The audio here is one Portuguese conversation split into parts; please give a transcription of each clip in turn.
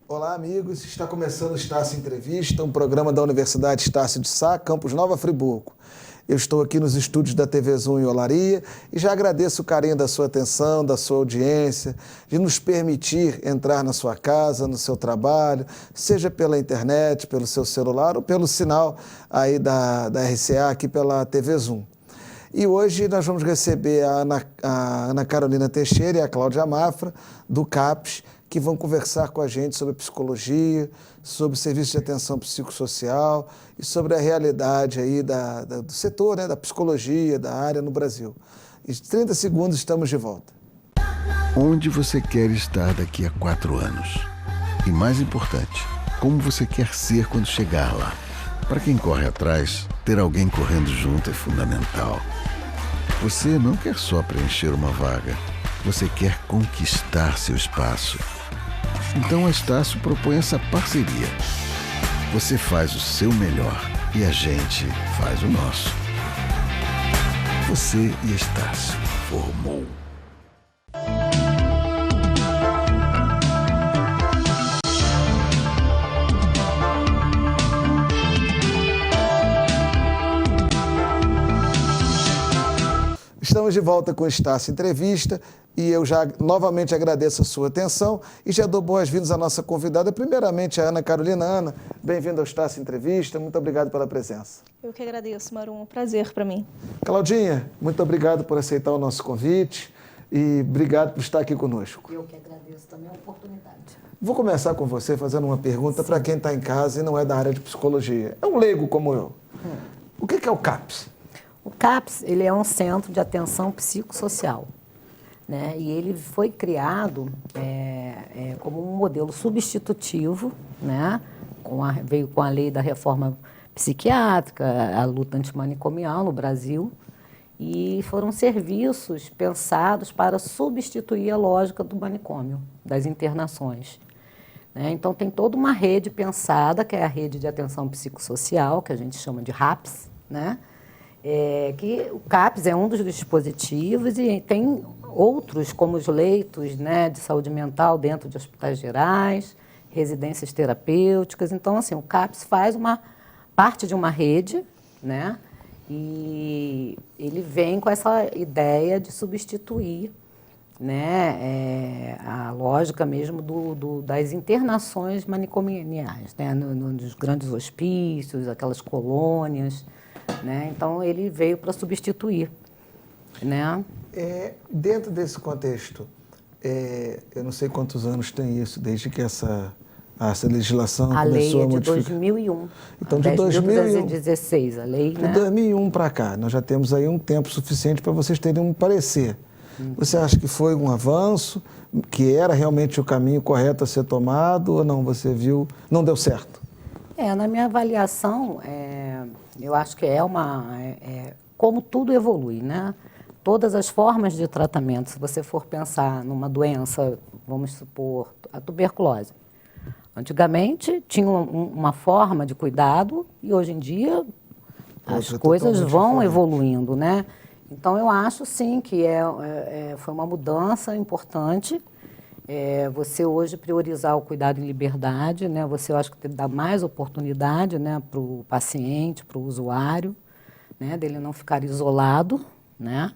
Olá, amigos. Está começando o Estácio Entrevista, um programa da Universidade Estácio de Sá, campus Nova Friburgo. Eu estou aqui nos estúdios da TV Zoom em Olaria e já agradeço o carinho da sua atenção, da sua audiência, de nos permitir entrar na sua casa, no seu trabalho, seja pela internet, pelo seu celular ou pelo sinal aí da RCA aqui pela TV Zoom. E hoje nós vamos receber a Ana Carolina Teixeira e a Cláudia Mafra, do CAPES, que vão conversar com a gente sobre psicologia, sobre serviço de atenção psicossocial e sobre a realidade aí do setor, né, da psicologia, da área no Brasil. Em 30 segundos estamos de volta. Onde você quer estar daqui a 4 anos? E mais importante, como você quer ser quando chegar lá? Para quem corre atrás, ter alguém correndo junto é fundamental. Você não quer só preencher uma vaga, você quer conquistar seu espaço. Então a Estácio propõe essa parceria. Você faz o seu melhor e a gente faz o nosso. Você e a Estácio formou. Estamos de volta com o Estácio Entrevista e eu já novamente agradeço a sua atenção e já dou boas-vindas à nossa convidada, primeiramente a Ana Carolina. Ana, bem-vinda ao Estácio Entrevista, muito obrigado pela presença. Eu que agradeço, Marum, um prazer para mim. Claudinha, muito obrigado por aceitar o nosso convite e obrigado por estar aqui conosco. Eu que agradeço também a oportunidade. Vou começar com você fazendo uma pergunta para quem está em casa e não é da área de psicologia. É um leigo como eu. O que é o CAPES? O CAPES, ele é um centro de atenção psicossocial, né? E ele foi criado como um modelo substitutivo, né? Veio com a lei da reforma psiquiátrica, a luta antimanicomial no Brasil, e foram serviços pensados para substituir a lógica do manicômio, das internações, né? Então, tem toda uma rede pensada, que é a rede de atenção psicossocial, que a gente chama de RAPS, né? Que o CAPES é um dos dispositivos e tem outros, como os leitos, né, de saúde mental dentro de hospitais gerais, residências terapêuticas. Então, assim, o CAPES faz uma parte de uma rede, né, e ele vem com essa ideia de substituir, né, a lógica mesmo das internações manicomiais, né, nos grandes hospícios, aquelas colônias, né? Então, ele veio para substituir, né? Dentro desse contexto, eu não sei quantos anos tem isso, desde que essa legislação começou a modificar. A lei é de 2001. Então, de 2016, a lei, né? De 2001 para cá, nós já temos aí um tempo suficiente para vocês terem um parecer. Você acha que foi um avanço, que era realmente o caminho correto a ser tomado, ou não? Você viu, não deu certo? Na minha avaliação, eu acho que como tudo evolui, né? Todas as formas de tratamento, se você for pensar numa doença, vamos supor, a tuberculose. Antigamente tinha uma forma de cuidado e hoje em dia as coisas vão evoluindo, né? Então eu acho sim que foi uma mudança importante. Você hoje priorizar o cuidado em liberdade, né? Você, eu acho que dá mais oportunidade, né, para o paciente, para o usuário, né, dele não ficar isolado, né?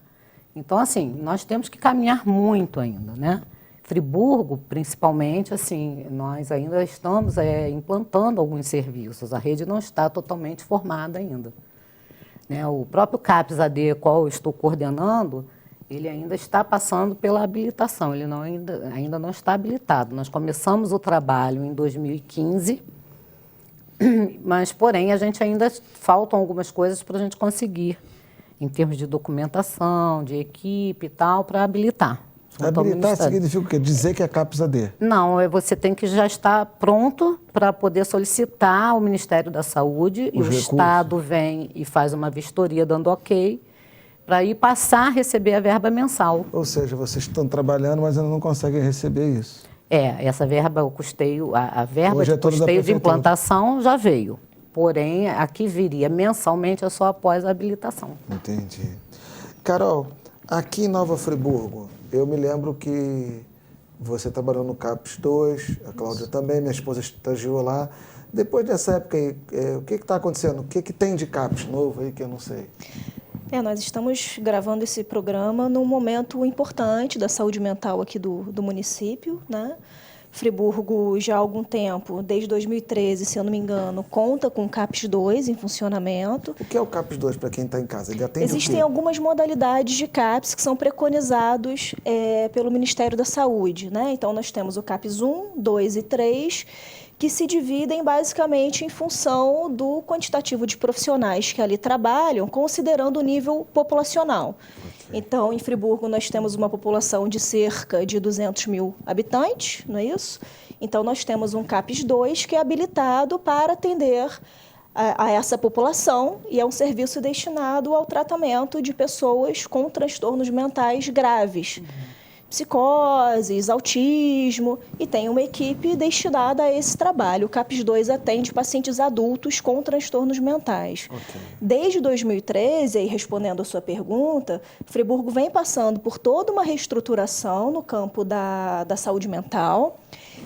Então, assim, nós temos que caminhar muito ainda, né? Friburgo, principalmente, assim, nós ainda estamos implantando alguns serviços, a rede não está totalmente formada ainda, né? O próprio CAPES AD, qual eu estou coordenando, ele ainda está passando pela habilitação, ele ainda não está habilitado. Nós começamos o trabalho em 2015, mas, porém, faltam algumas coisas para a gente conseguir, em termos de documentação, de equipe e tal, para habilitar. Habilitar significa o quê? Dizer que é CAPES AD? Não, você tem que já estar pronto para poder solicitar ao Ministério da Saúde e o Estado vem e faz uma vistoria dando ok, para ir passar a receber a verba mensal. Ou seja, vocês estão trabalhando, mas ainda não conseguem receber isso. Essa verba, o custeio, a verba Hoje de é toda da custeio de prefeitura. implantação já veio. Porém, aqui viria mensalmente é só após a habilitação. Entendi. Carol, aqui em Nova Friburgo, eu me lembro que você trabalhou no CAPES 2, a Cláudia também, minha esposa estagiou lá. Depois dessa época aí, o que está acontecendo? O que tem de CAPES novo aí que eu não sei? Nós estamos gravando esse programa num momento importante da saúde mental aqui do município, né? Friburgo, já há algum tempo, desde 2013, se eu não me engano, conta com o CAPES 2 em funcionamento. O que é o CAPES 2 para quem está em casa? Ele atende Existem o quê? algumas modalidades de CAPES que são preconizados pelo Ministério da Saúde, né? Então, nós temos o CAPES 1, 2 e 3, que se dividem basicamente em função do quantitativo de profissionais que ali trabalham, considerando o nível populacional. Então, em Friburgo, nós temos uma população de cerca de 200 mil habitantes, não é isso? Então, nós temos um CAPES 2 que é habilitado para atender a essa população e é um serviço destinado ao tratamento de pessoas com transtornos mentais graves. Psicoses, autismo, e tem uma equipe destinada a esse trabalho. O CAPES 2 atende pacientes adultos com transtornos mentais. Ok. Desde 2013, aí respondendo a sua pergunta, Friburgo vem passando por toda uma reestruturação no campo da saúde mental.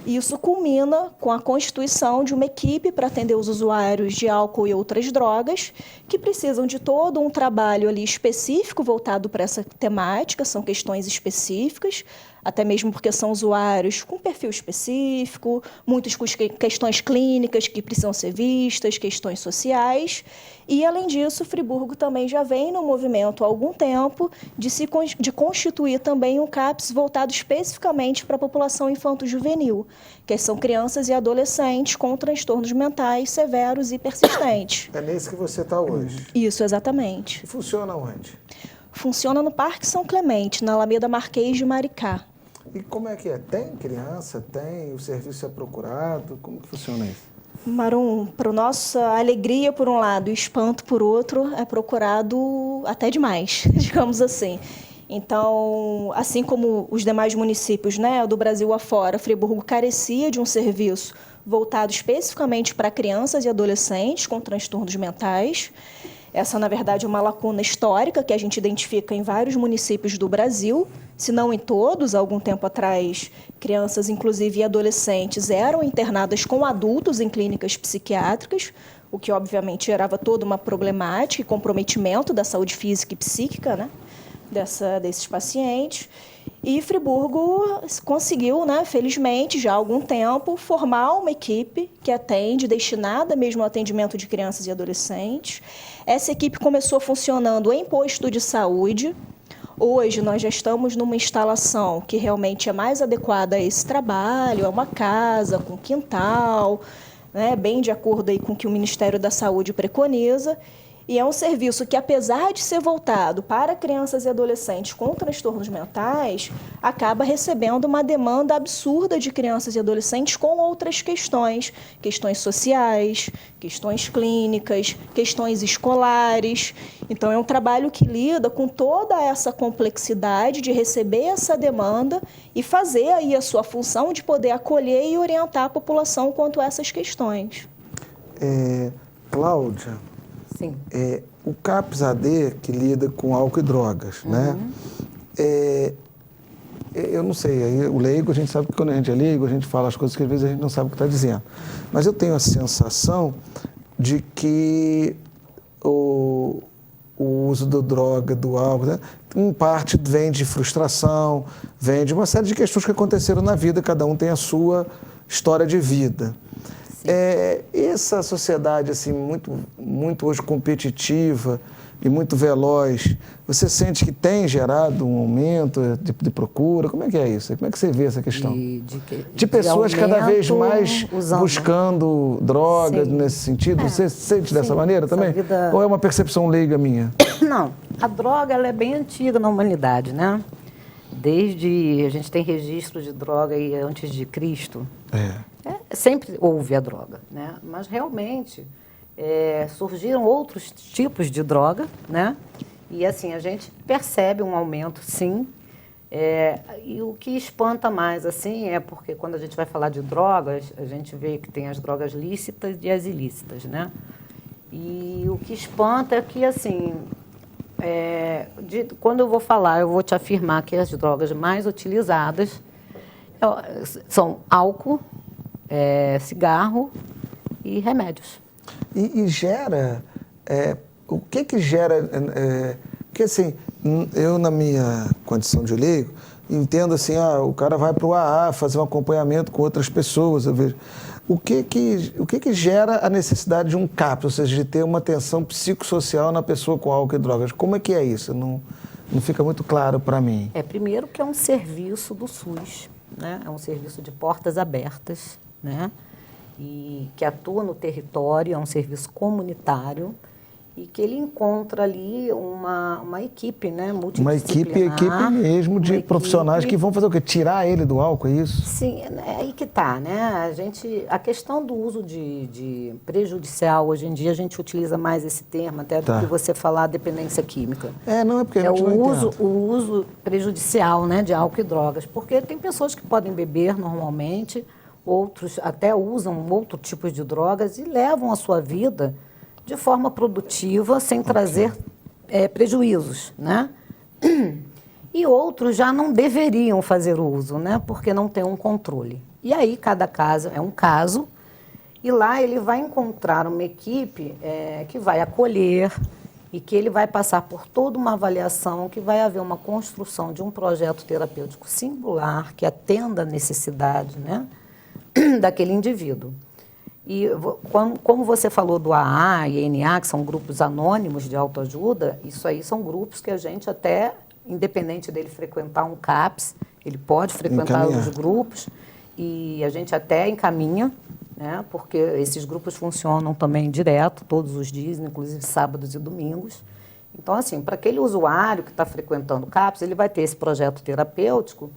E isso culmina com a constituição de uma equipe para atender os usuários de álcool e outras drogas, que precisam de todo um trabalho ali específico voltado para essa temática, são questões específicas, até mesmo porque são usuários com perfil específico, muitos com questões clínicas que precisam ser vistas, questões sociais. E, além disso, Friburgo também já vem no movimento há algum tempo de constituir também um CAPES voltado especificamente para a população infanto-juvenil, que são crianças e adolescentes com transtornos mentais severos e persistentes. É nesse que você está hoje. Isso, exatamente. E funciona onde? Funciona no Parque São Clemente, na Alameda Marquês de Maricá. E como é que é? Tem criança? Tem? O serviço é procurado? Como que funciona isso? Marum, para nossa alegria por um lado e espanto por outro, é procurado até demais, digamos assim. Então, assim como os demais municípios, né, do Brasil afora, Friburgo carecia de um serviço voltado especificamente para crianças e adolescentes com transtornos mentais. Essa, na verdade, é uma lacuna histórica que a gente identifica em vários municípios do Brasil, se não em todos. Há algum tempo atrás, crianças, inclusive, e adolescentes eram internadas com adultos em clínicas psiquiátricas, o que, obviamente, gerava toda uma problemática e comprometimento da saúde física e psíquica, né, desses pacientes. E Friburgo conseguiu, né, felizmente, já há algum tempo, formar uma equipe que atende, destinada mesmo ao atendimento de crianças e adolescentes. Essa equipe começou funcionando em posto de saúde. Hoje nós já estamos numa instalação que realmente é mais adequada a esse trabalho, é uma casa com quintal, né, bem de acordo aí com o que o Ministério da Saúde preconiza. E é um serviço que, apesar de ser voltado para crianças e adolescentes com transtornos mentais, acaba recebendo uma demanda absurda de crianças e adolescentes com outras questões sociais, questões clínicas, questões escolares. Então, é um trabalho que lida com toda essa complexidade de receber essa demanda e fazer aí a sua função de poder acolher e orientar a população quanto a essas questões. Cláudia, Sim. O CAPES-AD, que lida com álcool e drogas, né? Eu não sei, aí o leigo, a gente sabe que quando a gente é leigo, a gente fala as coisas que às vezes a gente não sabe o que está dizendo. Mas eu tenho a sensação de que o uso da droga, do álcool, né, em parte vem de frustração, vem de uma série de questões que aconteceram na vida, cada um tem a sua história de vida. Essa sociedade assim, muito hoje competitiva e muito veloz, você sente que tem gerado um aumento de procura? Como é que é isso? Como é que você vê essa questão? De pessoas cada vez mais buscando drogas nesse sentido? Você sente dessa maneira também? Ou é uma percepção leiga minha? Não, a droga ela é bem antiga na humanidade, né? Desde a gente tem registro de droga aí antes de Cristo. Sempre houve a droga, né? Mas realmente surgiram outros tipos de droga, né? E assim, a gente percebe um aumento, sim, E o que espanta mais, assim, é porque quando a gente vai falar de drogas, a gente vê que tem as drogas lícitas e as ilícitas, né? E o que espanta é que, assim, quando eu vou falar, eu vou te afirmar que as drogas mais utilizadas são álcool, cigarro e remédios. E gera... o que gera... porque, assim, eu, na minha condição de leigo, entendo assim, o cara vai para o AA fazer um acompanhamento com outras pessoas, eu vejo. O que gera a necessidade de um CAPS, ou seja, de ter uma atenção psicossocial na pessoa com álcool e drogas? Como é que é isso? Não fica muito claro para mim. Primeiro que é um serviço do SUS, né? É um serviço de portas abertas, né? E que atua no território, é um serviço comunitário e que ele encontra ali uma equipe, né, multidisciplinar. Uma equipe mesmo de profissionais que vão fazer o quê? Tirar ele do álcool, é isso? Sim, é aí que está, né? A questão do uso de prejudicial, hoje em dia a gente utiliza mais esse termo, até do que você falar dependência química. Não é porque a gente não entende. O uso prejudicial, né, de álcool e drogas, porque tem pessoas que podem beber normalmente, outros até usam outro tipo de drogas e levam a sua vida de forma produtiva, sem trazer prejuízos, né? E outros já não deveriam fazer uso, né? Porque não tem um controle. E aí, cada caso é um caso, e lá ele vai encontrar uma equipe que vai acolher e que ele vai passar por toda uma avaliação, que vai haver uma construção de um projeto terapêutico singular que atenda a necessidade, né, daquele indivíduo. E como você falou do AA e NA, que são grupos anônimos de autoajuda, isso aí são grupos que a gente até, independente dele frequentar um CAPS, ele pode frequentar os grupos e a gente até encaminha, né, porque esses grupos funcionam também direto, todos os dias, inclusive sábados e domingos. Então, assim, para aquele usuário que está frequentando o CAPS, ele vai ter esse projeto terapêutico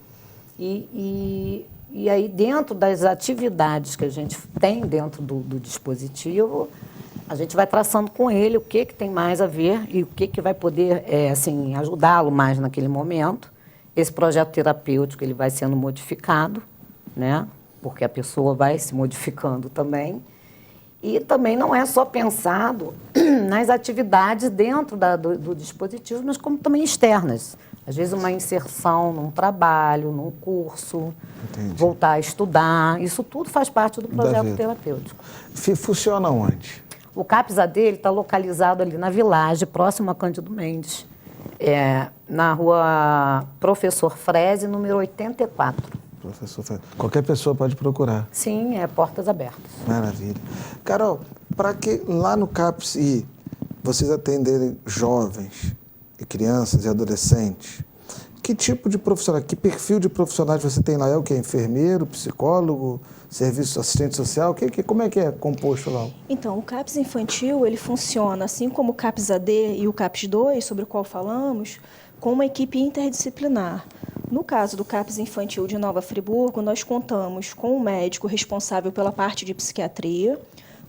e aí, dentro das atividades que a gente tem dentro do dispositivo, a gente vai traçando com ele o que tem mais a ver e o que vai poder assim, ajudá-lo mais naquele momento. Esse projeto terapêutico ele vai sendo modificado, né? Porque a pessoa vai se modificando também. E também não é só pensado nas atividades dentro do dispositivo, mas como também externas. Às vezes uma inserção num trabalho, num curso, voltar a estudar, isso tudo faz parte do projeto terapêutico. Funciona onde? O CAPS AD está localizado ali na Village, próximo a Cândido Mendes, na rua Professor Freze, número 84. Professor Freze. Qualquer pessoa pode procurar. Sim, portas abertas. Maravilha. Carol, para que lá no CAPS vocês atenderem jovens e crianças e adolescentes, que tipo de profissional, que perfil de profissionais você tem lá? É o que? Enfermeiro, psicólogo, serviço assistente social? Como é que é composto lá? Então, o CAPS infantil, ele funciona, assim como o CAPS AD e o CAPS 2, sobre o qual falamos, com uma equipe interdisciplinar. No caso do CAPS infantil de Nova Friburgo, nós contamos com um médico responsável pela parte de psiquiatria,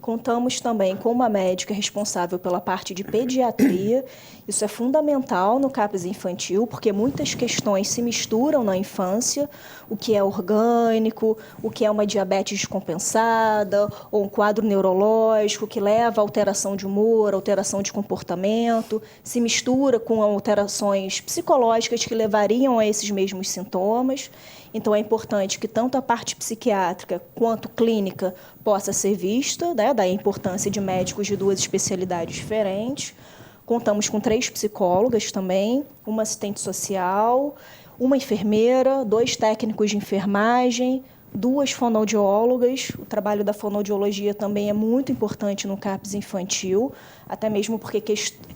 contamos também com uma médica responsável pela parte de pediatria. Isso é fundamental no CAPS infantil, porque muitas questões se misturam na infância, o que é orgânico, o que é uma diabetes descompensada, ou um quadro neurológico que leva a alteração de humor, alteração de comportamento, se mistura com alterações psicológicas que levariam a esses mesmos sintomas. Então, é importante que tanto a parte psiquiátrica quanto clínica possa ser vista, né, da importância de médicos de duas especialidades diferentes. Contamos com 3 psicólogas também, uma assistente social, uma enfermeira, 2 técnicos de enfermagem, 2 fonoaudiólogas. O trabalho da fonoaudiologia também é muito importante no CAPS infantil, até mesmo porque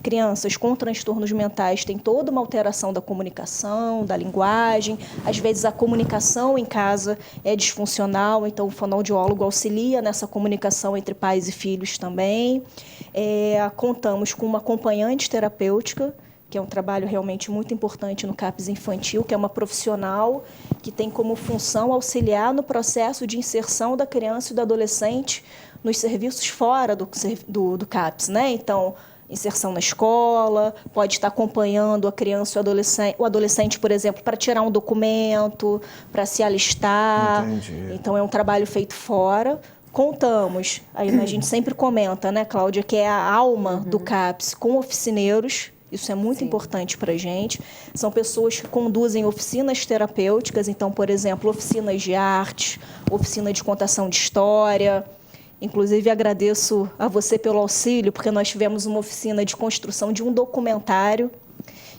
crianças com transtornos mentais têm toda uma alteração da comunicação, da linguagem. Às vezes a comunicação em casa é disfuncional, então o fonoaudiólogo auxilia nessa comunicação entre pais e filhos também. Contamos com uma acompanhante terapêutica, que é um trabalho realmente muito importante no CAPS infantil, que é uma profissional que tem como função auxiliar no processo de inserção da criança e do adolescente nos serviços fora do CAPS, né? Então, inserção na escola, pode estar acompanhando a criança ou o adolescente, por exemplo, para tirar um documento, para se alistar. Entendi. Então, é um trabalho feito fora. Contamos, aí a gente sempre comenta, né, Cláudia, que é a alma do CAPS, com oficineiros. Isso é muito importante para a gente. São pessoas que conduzem oficinas terapêuticas, então, por exemplo, oficinas de arte, oficina de contação de história. Inclusive, agradeço a você pelo auxílio, porque nós tivemos uma oficina de construção de um documentário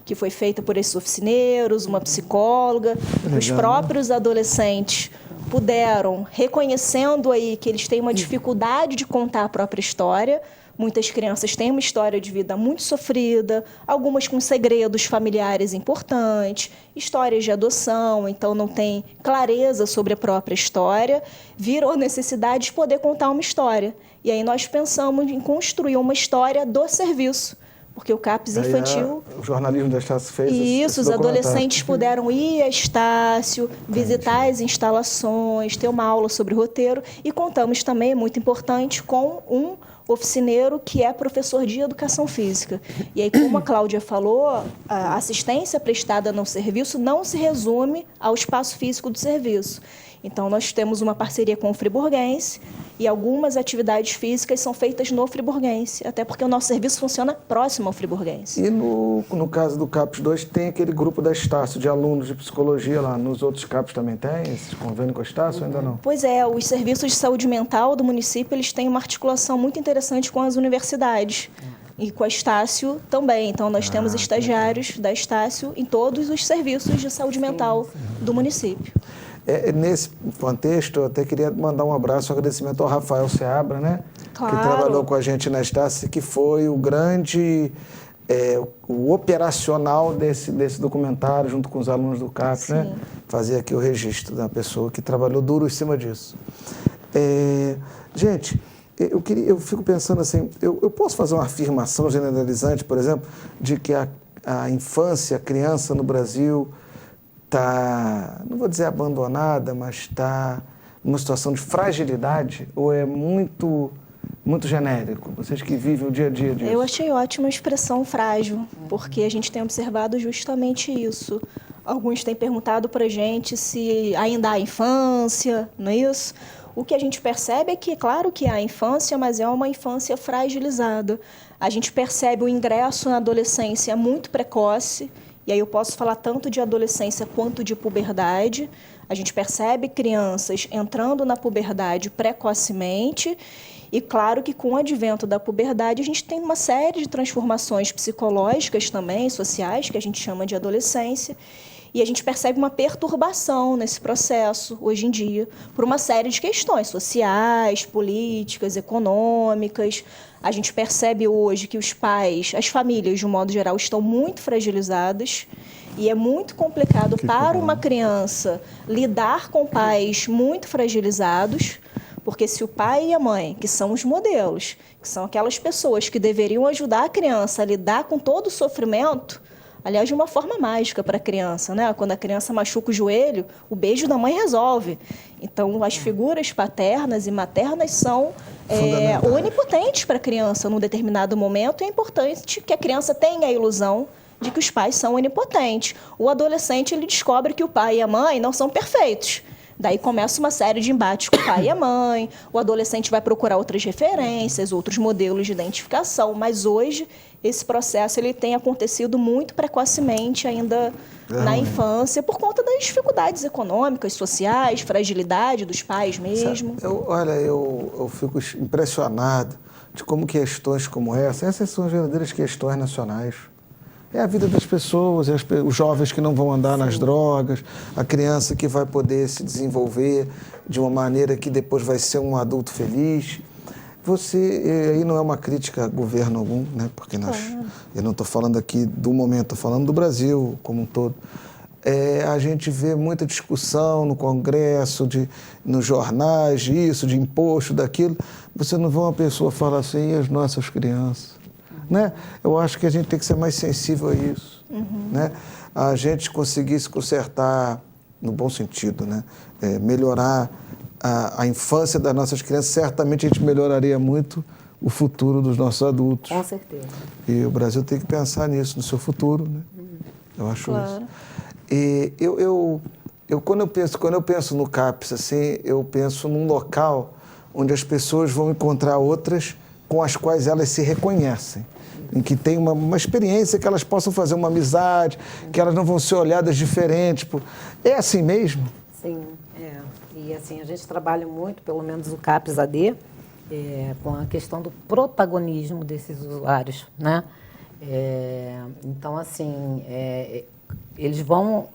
que foi feita por esses oficineiros, uma psicóloga. Os próprios adolescentes puderam, reconhecendo aí que eles têm uma dificuldade de contar a própria história. Muitas crianças têm uma história de vida muito sofrida, algumas com segredos familiares importantes, histórias de adoção, então não tem clareza sobre a própria história, viram a necessidade de poder contar uma história. E aí nós pensamos em construir uma história do serviço, porque o CAPS infantil... O jornalismo da Estácio fez Isso, os adolescentes puderam ir a Estácio, visitar as instalações, ter uma aula sobre roteiro, e contamos também, muito importante, com um oficineiro que é professor de educação física. E aí, como a Cláudia falou, a assistência prestada no serviço não se resume ao espaço físico do serviço. Então, nós temos uma parceria com o Friburguense e algumas atividades físicas são feitas no Friburguense, até porque o nosso serviço funciona próximo ao Friburguense. E no caso do CAPS 2, tem aquele grupo da Estácio, de alunos de psicologia lá. Nos outros CAPS também tem esse convênio com a Estácio ou ainda não? Pois é, os serviços de saúde mental do município, eles têm uma articulação muito interessante com as universidades. E com a Estácio também. Então, nós temos estagiários da Estácio em todos os serviços de saúde mental do município. Nesse contexto, eu até queria mandar um abraço, um agradecimento ao Rafael Seabra, né? Claro. Que trabalhou com a gente na Estácio, que foi o grande, o operacional desse documentário, junto com os alunos do CAPS, né? Fazer aqui o registro da pessoa que trabalhou duro em cima disso. Gente, eu fico pensando assim, eu posso fazer uma afirmação generalizante, por exemplo, de que a infância, a criança no Brasil está, não vou dizer abandonada, mas está numa situação de fragilidade, ou é muito genérico? Vocês que vivem o dia a dia disso. Eu achei ótima a expressão frágil, porque a gente tem observado justamente isso. Alguns têm perguntado para a gente se ainda há infância, não é isso? O que a gente percebe é que, claro que há infância, mas é uma infância fragilizada. A gente percebe o ingresso na adolescência muito precoce, e aí eu posso falar tanto de adolescência quanto de puberdade. A gente percebe crianças entrando na puberdade precocemente e, claro, que com o advento da puberdade a gente tem uma série de transformações psicológicas também, sociais, que a gente chama de adolescência, e a gente percebe uma perturbação nesse processo, hoje em dia, por uma série de questões sociais, políticas, econômicas. A gente percebe hoje que os pais, as famílias, de um modo geral, estão muito fragilizadas e é muito complicado para uma criança lidar com pais muito fragilizados, porque se o pai e a mãe, que são os modelos, que são aquelas pessoas que deveriam ajudar a criança a lidar com todo o sofrimento, aliás, de uma forma mágica para a criança, né? Quando a criança machuca o joelho, o beijo da mãe resolve. Então, as figuras paternas e maternas são onipotentes para a criança num determinado momento, e é importante que a criança tenha a ilusão de que os pais são onipotentes. O adolescente, ele descobre que o pai e a mãe não são perfeitos. Daí começa uma série de embates com o pai e a mãe, o adolescente vai procurar outras referências, outros modelos de identificação, mas hoje esse processo ele tem acontecido muito precocemente ainda na infância, por conta das dificuldades econômicas, sociais, fragilidade dos pais mesmo. Eu fico impressionado de como questões como essas são as verdadeiras questões nacionais. É a vida das pessoas, os jovens que não vão andar nas drogas, a criança que vai poder se desenvolver de uma maneira que depois vai ser um adulto feliz. Aí não é uma crítica a governo algum, né? Porque eu não estou falando aqui do momento, estou falando do Brasil como um todo. A gente vê muita discussão no Congresso, nos jornais, de imposto, daquilo. Você não vê uma pessoa falar assim, e as nossas crianças? Né? Eu acho que a gente tem que ser mais sensível a isso. Né? A gente conseguir se consertar, no bom sentido, né? Melhorar a infância das nossas crianças, certamente a gente melhoraria muito o futuro dos nossos adultos. Com certeza. E o Brasil tem que pensar nisso, no seu futuro, né? Eu acho Claro. isso. E quando eu penso no CAPES, assim, eu penso num local onde as pessoas vão encontrar outras com as quais elas se reconhecem, em que tem uma experiência que elas possam fazer uma amizade, que elas não vão ser olhadas diferentes. É assim mesmo? Sim, é. E assim, a gente trabalha muito, pelo menos o CAPES AD, com a questão do protagonismo desses usuários, né? Então, assim, eles vão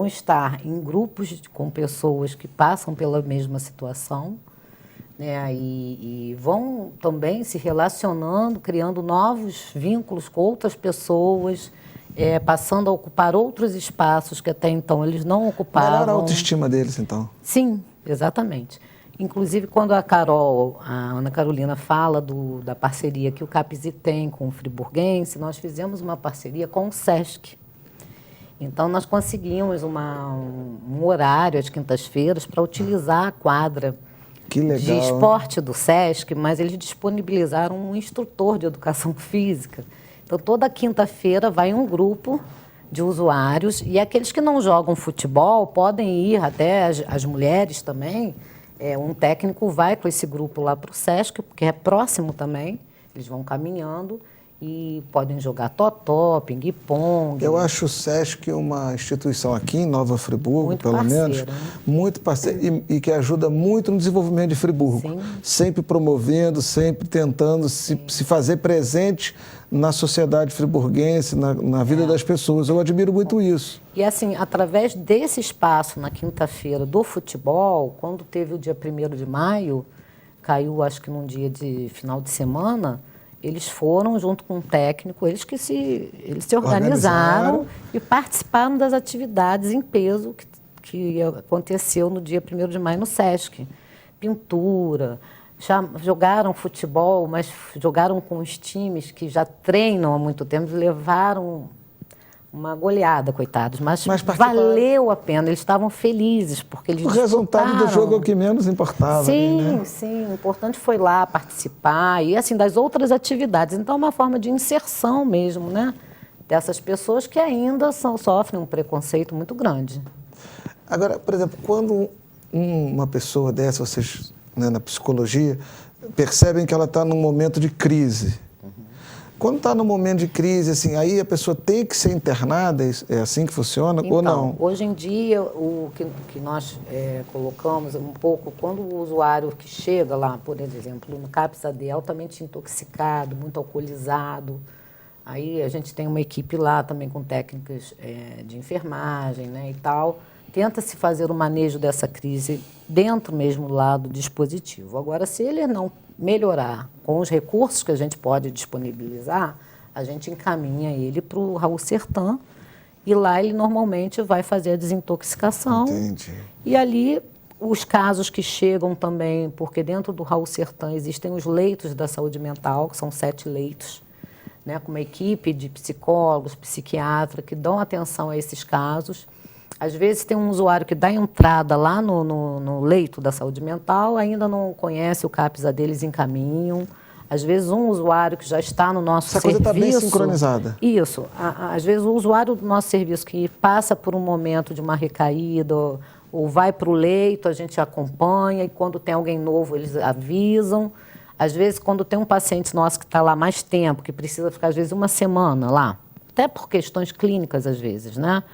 estar em grupos com pessoas que passam pela mesma situação, né? E vão também se relacionando, criando novos vínculos com outras pessoas, passando a ocupar outros espaços que até então eles não ocupavam. Melhor a autoestima deles, então. Sim, exatamente. Inclusive, quando a Ana Carolina fala da parceria que o CAPES tem com o friburguense, nós fizemos uma parceria com o SESC. Então, nós conseguimos um horário às quintas-feiras para utilizar a quadra Que legal, de esporte do SESC, mas eles disponibilizaram um instrutor de educação física. Então, toda quinta-feira vai um grupo de usuários e aqueles que não jogam futebol podem ir, até as mulheres também. Um técnico vai com esse grupo lá para o SESC, porque é próximo também, eles vão caminhando e podem jogar totó, ping-pong. Eu acho o SESC uma instituição aqui em Nova Friburgo, muito pelo parceira, menos, né? muito parceira e que ajuda muito no desenvolvimento de Friburgo. Sim. Sempre promovendo, sempre tentando se fazer presente na sociedade friburguense, na vida das pessoas. Eu admiro muito isso. E assim, através desse espaço na quinta-feira do futebol, quando teve o dia 1º de maio, caiu acho que num dia de final de semana, eles foram junto com um técnico, eles se organizaram e participaram das atividades em peso que aconteceu no dia 1º de maio no SESC. Pintura, jogaram futebol, mas jogaram com os times que já treinam há muito tempo, levaram uma goleada, coitados, mas valeu a pena, eles estavam felizes, porque eles disputaram. O resultado do jogo é o que menos importava. Sim, ali, né? sim, o importante foi lá participar e assim, das outras atividades. Então, é uma forma de inserção mesmo, né? Dessas pessoas que ainda sofrem um preconceito muito grande. Agora, por exemplo, quando uma pessoa dessa, vocês, né, na psicologia, percebem que ela está num momento de crise. Quando está num momento de crise, assim, aí a pessoa tem que ser internada, é assim que funciona, então, ou não? Hoje em dia, o que nós colocamos um pouco, quando o usuário que chega lá, por exemplo, no CAPES AD, altamente intoxicado, muito alcoolizado, aí a gente tem uma equipe lá também com técnicas de enfermagem, né, e tal, tenta-se fazer o manejo dessa crise dentro mesmo lá do dispositivo. Agora, se ele não melhorar com os recursos que a gente pode disponibilizar, a gente encaminha ele para o Raul Sertan e lá ele normalmente vai fazer a desintoxicação. Entendi. E ali os casos que chegam também, porque dentro do Raul Sertan existem os leitos da saúde mental, que são 7 leitos, né, com uma equipe de psicólogos, psiquiatras que dão atenção a esses casos. Às vezes tem um usuário que dá entrada lá no leito da saúde mental, ainda não conhece o CAPES AD, eles encaminham. Às vezes um usuário que já está no nosso serviço... Essa coisa está bem sincronizada. Isso. Às vezes o usuário do nosso serviço que passa por um momento de uma recaída ou vai para o leito, a gente acompanha e quando tem alguém novo eles avisam. Às vezes quando tem um paciente nosso que está lá mais tempo, que precisa ficar às vezes uma semana lá, até por questões clínicas às vezes, né?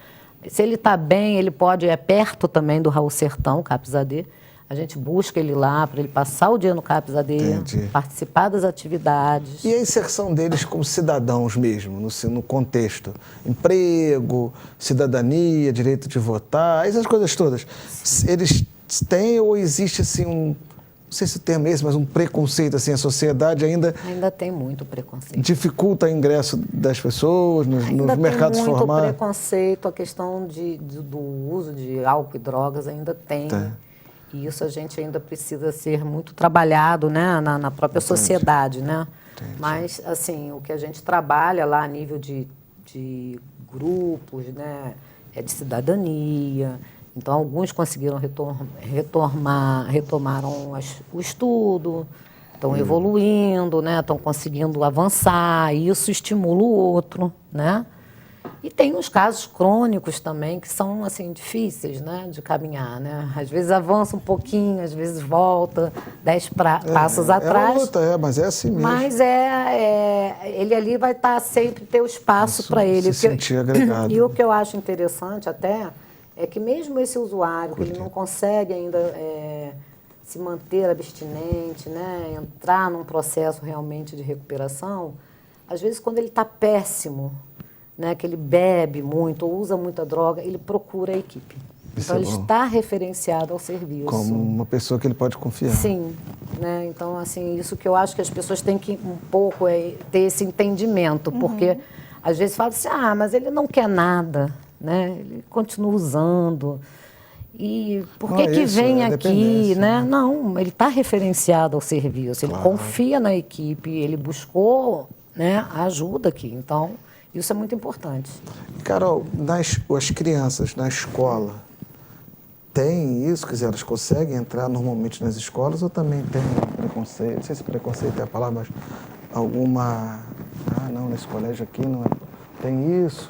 Se ele está bem, ele pode ir perto também do Raul Sertão, CAPES AD. A gente busca ele lá para ele passar o dia no CAPES AD, Entendi. participar das atividades. E a inserção deles como cidadãos mesmo, no contexto? Emprego, cidadania, direito de votar, essas coisas todas. Eles têm ou existe assim não sei se o termo é esse, mas um preconceito, assim, a sociedade ainda tem muito preconceito. dificulta o ingresso das pessoas nos mercados Ainda tem muito formais? preconceito, a questão do uso de álcool e drogas ainda tem. Tá. E isso a gente ainda precisa ser muito trabalhado, né, na própria sociedade, né? Entendi. Mas, assim, o que a gente trabalha lá a nível de grupos, né, de cidadania. Então, alguns conseguiram retomaram o estudo, estão evoluindo, né? Estão conseguindo avançar, e isso estimula o outro, né? E tem uns casos crônicos também que são assim difíceis, né, de caminhar, né? Às vezes avança um pouquinho, às vezes volta 10 passos atrás. É uma luta, mas é assim mesmo. Mas ele ali vai estar sempre ter o espaço para ele. Se sentir agregado. E o que eu acho interessante até é que mesmo esse usuário que ele não consegue ainda se manter abstinente, né, entrar num processo realmente de recuperação, às vezes quando ele está péssimo, né, que ele bebe muito ou usa muita droga, ele procura a equipe. Isso então, é ele bom. está referenciado ao serviço. Como uma pessoa que ele pode confiar. Sim. Né? Então, assim, isso que eu acho que as pessoas têm que um pouco ter esse entendimento, porque às vezes fala assim, mas ele não quer nada, né? Ele continua usando. E por que que vem aqui, né? Não, ele está referenciado ao serviço, ele confia na equipe, ele buscou, né, a ajuda aqui. Então, isso é muito importante. Carol, as crianças na escola têm isso? Quer dizer, elas conseguem entrar normalmente nas escolas ou também tem preconceito? Não sei se preconceito é a palavra, mas alguma... não, nesse colégio aqui não tem isso.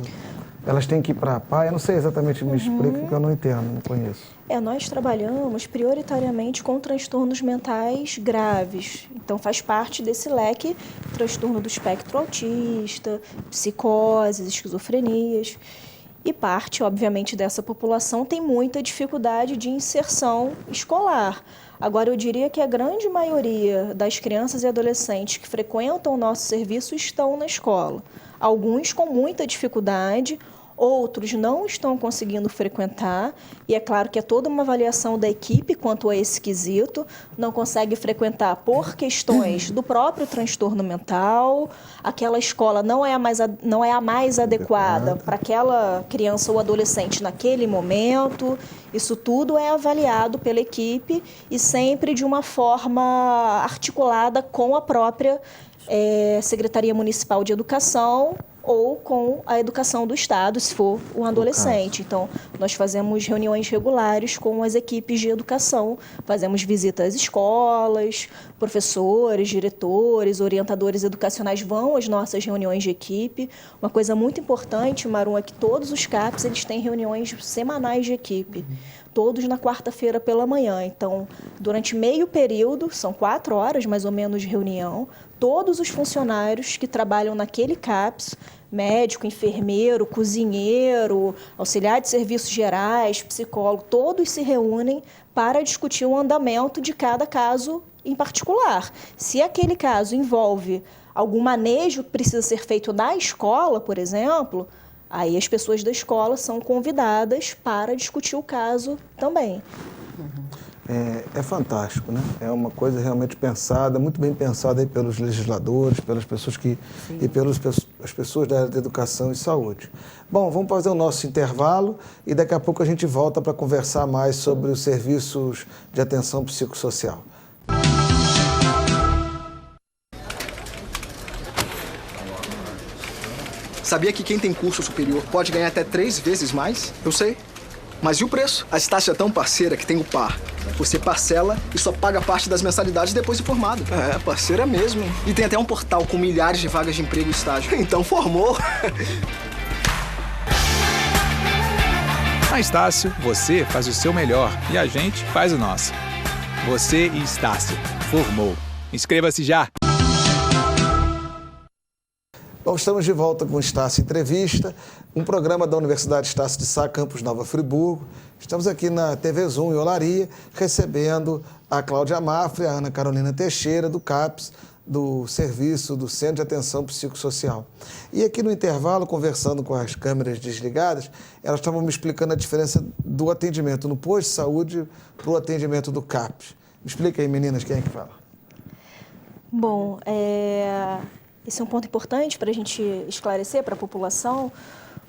Elas têm que ir para a PAI? Eu não sei exatamente, me explica, porque eu não entendo, não conheço. Nós trabalhamos prioritariamente com transtornos mentais graves. Então, faz parte desse leque transtorno do espectro autista, psicoses, esquizofrenias. E parte, obviamente, dessa população tem muita dificuldade de inserção escolar. Agora, eu diria que a grande maioria das crianças e adolescentes que frequentam o nosso serviço estão na escola. Alguns com muita dificuldade, outros não estão conseguindo frequentar, e é claro que é toda uma avaliação da equipe quanto a esse quesito, não consegue frequentar por questões do próprio transtorno mental, aquela escola não é a mais adequada para aquela criança ou adolescente naquele momento, isso tudo é avaliado pela equipe e sempre de uma forma articulada com a própria Secretaria Municipal de Educação ou com a educação do Estado, se for um adolescente. Então, nós fazemos reuniões regulares com as equipes de educação, fazemos visitas às escolas, professores, diretores, orientadores educacionais vão às nossas reuniões de equipe. Uma coisa muito importante, Marum, é que todos os CAPs eles têm reuniões semanais de equipe, todos na quarta-feira pela manhã. Então, durante meio período, são 4 horas mais ou menos de reunião, todos os funcionários que trabalham naquele CAPS, médico, enfermeiro, cozinheiro, auxiliar de serviços gerais, psicólogo, todos se reúnem para discutir o andamento de cada caso em particular. Se aquele caso envolve algum manejo que precisa ser feito na escola, por exemplo, aí as pessoas da escola são convidadas para discutir o caso também. É fantástico, né? É uma coisa realmente pensada, muito bem pensada aí pelos legisladores, pelas pessoas e pelas as pessoas da área de educação e saúde. Bom, vamos fazer o nosso intervalo e daqui a pouco a gente volta para conversar mais sobre os serviços de atenção psicossocial. Sabia que quem tem curso superior pode ganhar até 3 vezes mais? Eu sei. Mas e o preço? A Estácio é tão parceira que tem o PAR. Você parcela e só paga parte das mensalidades depois de formado. É, parceira mesmo. E tem até um portal com milhares de vagas de emprego e estágio. Então formou. Na Estácio, você faz o seu melhor e a gente faz o nosso. Você e Estácio. Formou. Inscreva-se já! Bom, estamos de volta com o Estácio Entrevista, um programa da Universidade Estácio de Sá, campus Nova Friburgo. Estamos aqui na TV Zoom em Olaria, recebendo a Cláudia Mafra e a Ana Carolina Teixeira, do CAPS, do Serviço do Centro de Atenção Psicossocial. E aqui no intervalo, conversando com as câmeras desligadas, elas estavam me explicando a diferença do atendimento no posto de saúde para o atendimento do CAPS. Me explica aí, meninas, quem é que fala? Bom, esse é um ponto importante para a gente esclarecer para a população,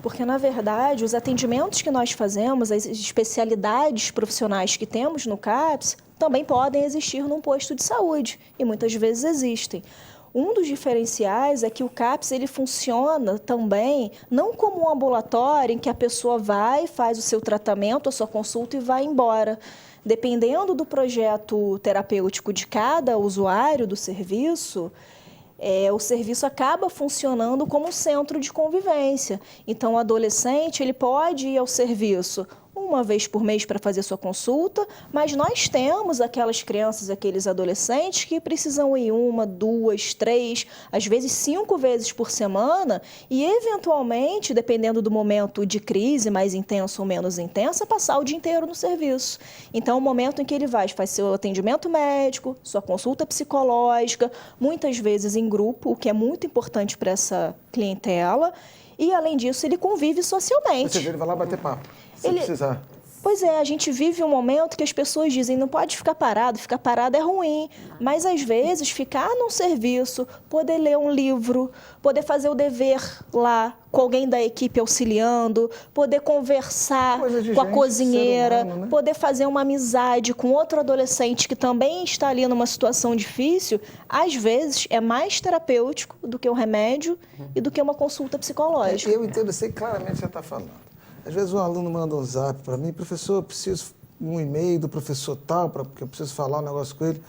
porque, na verdade, os atendimentos que nós fazemos, as especialidades profissionais que temos no CAPS, também podem existir num posto de saúde, e muitas vezes existem. Um dos diferenciais é que o CAPS ele funciona também não como um ambulatório em que a pessoa vai, faz o seu tratamento, a sua consulta e vai embora. dependendo do projeto terapêutico de cada usuário do serviço, o serviço acaba funcionando como um centro de convivência. Então, o adolescente ele pode ir ao serviço uma vez por mês para fazer sua consulta, mas nós temos aquelas crianças, aqueles adolescentes que precisam ir 1, 2, 3, às vezes 5 vezes por semana e, eventualmente, dependendo do momento de crise, mais intenso ou menos intensa, passar o dia inteiro no serviço. Então, é o momento em que ele faz seu atendimento médico, sua consulta psicológica, muitas vezes em grupo, o que é muito importante para essa clientela, e, além disso, ele convive socialmente. Você vê, ele vai lá bater papo, se precisar. Pois é, a gente vive um momento que as pessoas dizem, não pode ficar parado é ruim. Mas, às vezes, ficar num serviço, poder ler um livro, poder fazer o dever lá com alguém da equipe auxiliando, poder conversar com a cozinheira, humano, né? poder fazer uma amizade com outro adolescente que também está ali numa situação difícil, às vezes é mais terapêutico do que um remédio e do que uma consulta psicológica. Eu entendo, eu sei claramente o que você está falando. Às vezes um aluno manda um zap para mim, professor, eu preciso um e-mail do professor tal, porque eu preciso falar um negócio com ele.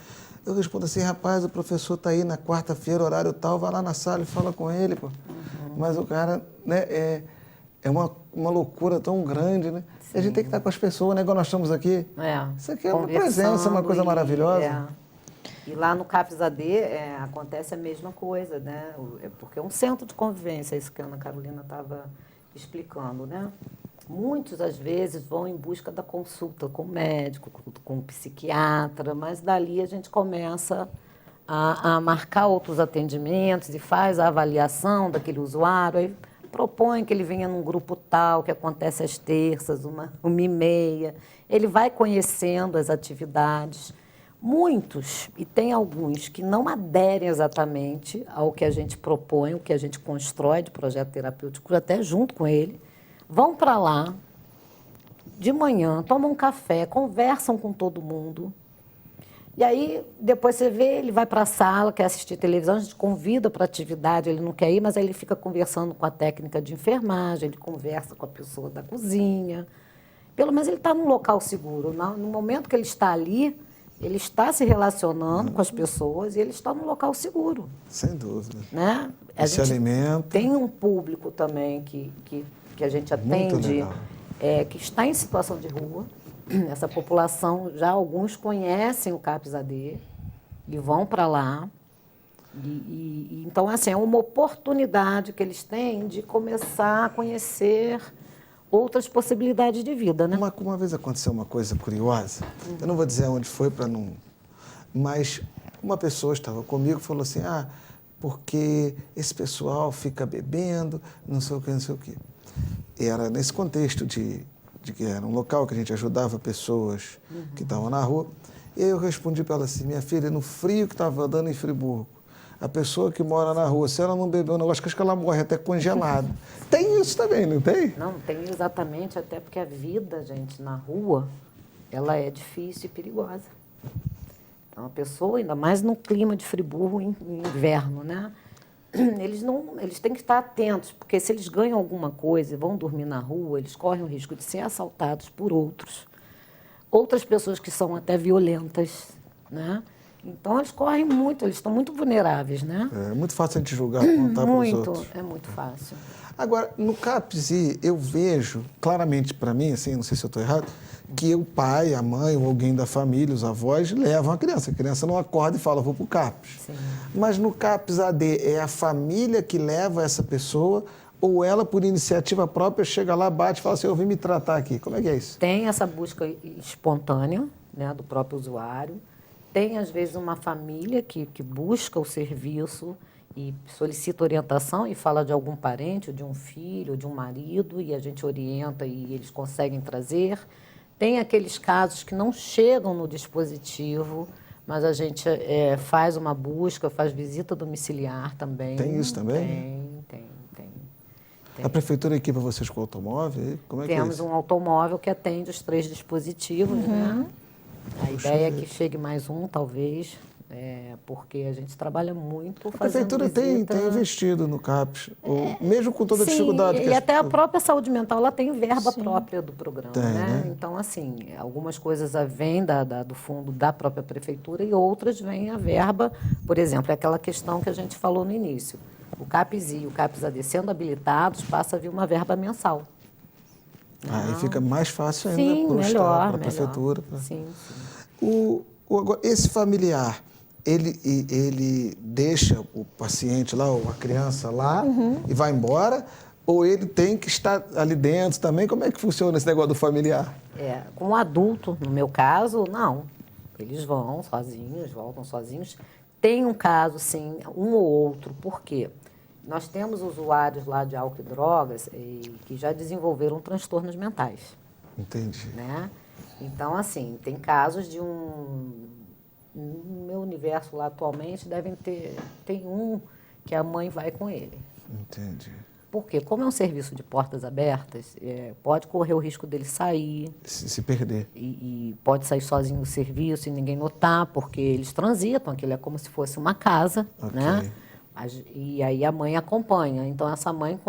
Eu respondo assim, rapaz, o professor está aí na quarta-feira, horário tal, vai lá na sala e fala com ele, pô. Mas o cara, né, é uma loucura tão grande, né? Sim. A gente tem que estar com as pessoas, né, igual nós estamos aqui. Isso aqui é uma presença, uma coisa maravilhosa. E lá no CAPS AD acontece a mesma coisa, né? Porque é um centro de convivência, isso que a Ana Carolina estava explicando, né? Muitos, às vezes, vão em busca da consulta com o médico, com o psiquiatra, mas dali a gente começa a marcar outros atendimentos e faz a avaliação daquele usuário, aí propõe que ele venha num grupo tal, que acontece às terças, 1h30. Ele vai conhecendo as atividades. Muitos, e tem alguns que não aderem exatamente ao que a gente propõe, o que a gente constrói de projeto terapêutico, até junto com ele, vão para lá de manhã, tomam um café, conversam com todo mundo. E aí, depois você vê, ele vai para a sala, quer assistir televisão, a gente convida para a atividade, ele não quer ir, mas aí ele fica conversando com a técnica de enfermagem, ele conversa com a pessoa da cozinha. Pelo menos ele está num local seguro. No momento que ele está ali, ele está se relacionando com as pessoas e ele está num local seguro. Sem dúvida. Né? Esse alimento. Tem um público também que a gente atende, que está em situação de rua. Essa população, já alguns conhecem o CAPS AD e vão para lá. Então, assim, é uma oportunidade que eles têm de começar a conhecer outras possibilidades de vida, né? Uma vez aconteceu uma coisa curiosa, eu não vou dizer onde foi para não... Mas uma pessoa estava comigo e falou assim, porque esse pessoal fica bebendo, não sei o que, não sei o que. Era nesse contexto de que era um local que a gente ajudava pessoas que estavam na rua. E aí eu respondi para ela assim, minha filha, no frio que estava dando em Friburgo, a pessoa que mora na rua, se ela não beber um negócio, acho que ela morre até congelada. Tem isso também, não tem? Não, tem exatamente, até porque a vida, gente, na rua, ela é difícil e perigosa. Então, a pessoa, ainda mais no clima de Friburgo, em inverno, né? Eles têm que estar atentos, porque se eles ganham alguma coisa e vão dormir na rua, eles correm o risco de ser assaltados por outras pessoas que são até violentas, né? Então, eles correm muito, eles estão muito vulneráveis, né? É muito fácil a gente julgar, contar para os outros. É muito fácil. Agora, no CAPS, eu vejo claramente para mim, assim, não sei se eu estou errado, que o pai, a mãe ou alguém da família, os avós, levam a criança. A criança não acorda e fala, vou para o CAPS. Sim. Mas no CAPS AD, é a família que leva essa pessoa ou ela, por iniciativa própria, chega lá, bate e fala assim, eu vim me tratar aqui. Como é que é isso? Tem essa busca espontânea, né, do próprio usuário. Tem, às vezes, uma família que busca o serviço e solicita orientação e fala de algum parente, ou de um filho, ou de um marido, e a gente orienta e eles conseguem trazer. Tem aqueles casos que não chegam no dispositivo, mas a gente faz uma busca, faz visita domiciliar também. Tem isso também? Tem. A prefeitura equipa vocês com automóvel? Como é que é Temos isso? um automóvel que atende os 3 dispositivos, né? A ideia é que chegue mais um, talvez, porque a gente trabalha muito A fazendo prefeitura tem investido no CAPS, mesmo com toda a dificuldade. E até a própria saúde mental, ela tem verba própria do programa, Tem, né? Então, assim, algumas coisas vêm do fundo da própria prefeitura e outras vêm a verba, por exemplo, é aquela questão que a gente falou no início. O CAPS e o CAPS AD sendo habilitados, passa a vir uma verba mensal. Aí fica mais fácil ainda para o Estado, para a prefeitura. Sim. Agora, esse familiar, ele deixa o paciente lá, ou a criança lá, e vai embora? Ou ele tem que estar ali dentro também? Como é que funciona esse negócio do familiar? Com o adulto, no meu caso, não. Eles vão sozinhos, voltam sozinhos. Tem um caso, sim, um ou outro. Por quê? Nós temos usuários lá de álcool e drogas que já desenvolveram transtornos mentais. Entendi. Né? Então, assim, tem casos de no meu universo lá atualmente, tem um que a mãe vai com ele. Entendi. Porque, como é um serviço de portas abertas, pode correr o risco dele sair. Se perder. E pode sair sozinho do serviço e ninguém notar, porque eles transitam, aquilo é como se fosse uma casa, né? E aí a mãe acompanha. Então, essa mãe,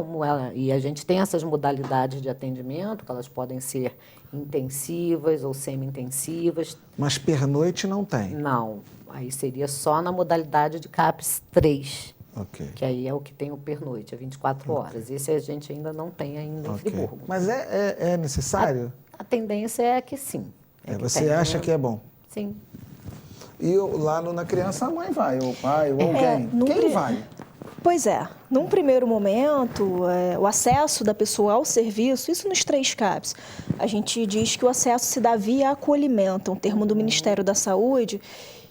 e a gente tem essas modalidades de atendimento, que elas podem ser intensivas ou semi-intensivas. Mas pernoite não tem? Não. Aí seria só na modalidade de CAPS 3. Okay. Que aí é o que tem o pernoite, é 24 horas. Esse a gente ainda não tem ainda em Friburgo. Mas é necessário? A tendência é que sim. Você acha que é bom? Sim. E lá na criança a mãe vai, ou o pai, ou alguém. Quem vai? Pois é. Num primeiro momento, o acesso da pessoa ao serviço, isso nos 3 CAPs, a gente diz que o acesso se dá via acolhimento, um termo do Ministério da Saúde,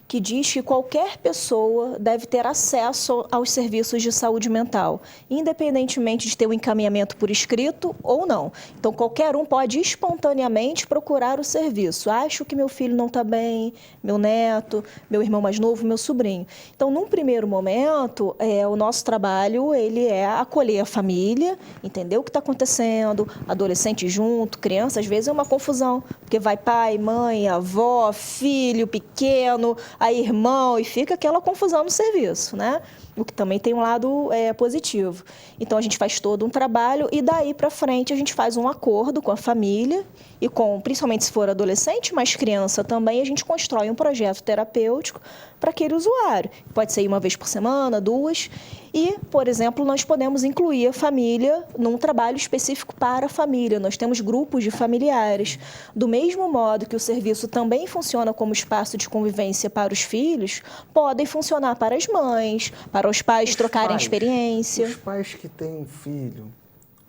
que diz que qualquer pessoa deve ter acesso aos serviços de saúde mental, independentemente de ter um encaminhamento por escrito ou não. Então, qualquer um pode espontaneamente procurar o serviço. Acho que meu filho não está bem, meu neto, meu irmão mais novo, meu sobrinho. Então, num primeiro momento, o nosso trabalho ele é acolher a família, entender o que está acontecendo, adolescente junto, criança, às vezes é uma confusão, porque vai pai, mãe, avó, filho pequeno, aí irmão, e fica aquela confusão no serviço, né? O que também tem um lado positivo. Então, a gente faz todo um trabalho e daí para frente a gente faz um acordo com a família e principalmente se for adolescente, mas criança também, a gente constrói um projeto terapêutico para aquele usuário. Pode ser uma vez por semana, 2. E, por exemplo, nós podemos incluir a família num trabalho específico para a família. Nós temos grupos de familiares. Do mesmo modo que o serviço também funciona como espaço de convivência para os filhos, podem funcionar para as mães, para os pais trocarem experiência. Os pais que têm um filho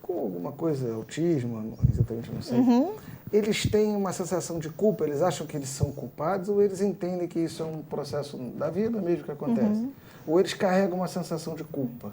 com alguma coisa, autismo, exatamente, não sei, eles têm uma sensação de culpa, eles acham que eles são culpados ou eles entendem que isso é um processo da vida mesmo que acontece? Ou eles carregam uma sensação de culpa?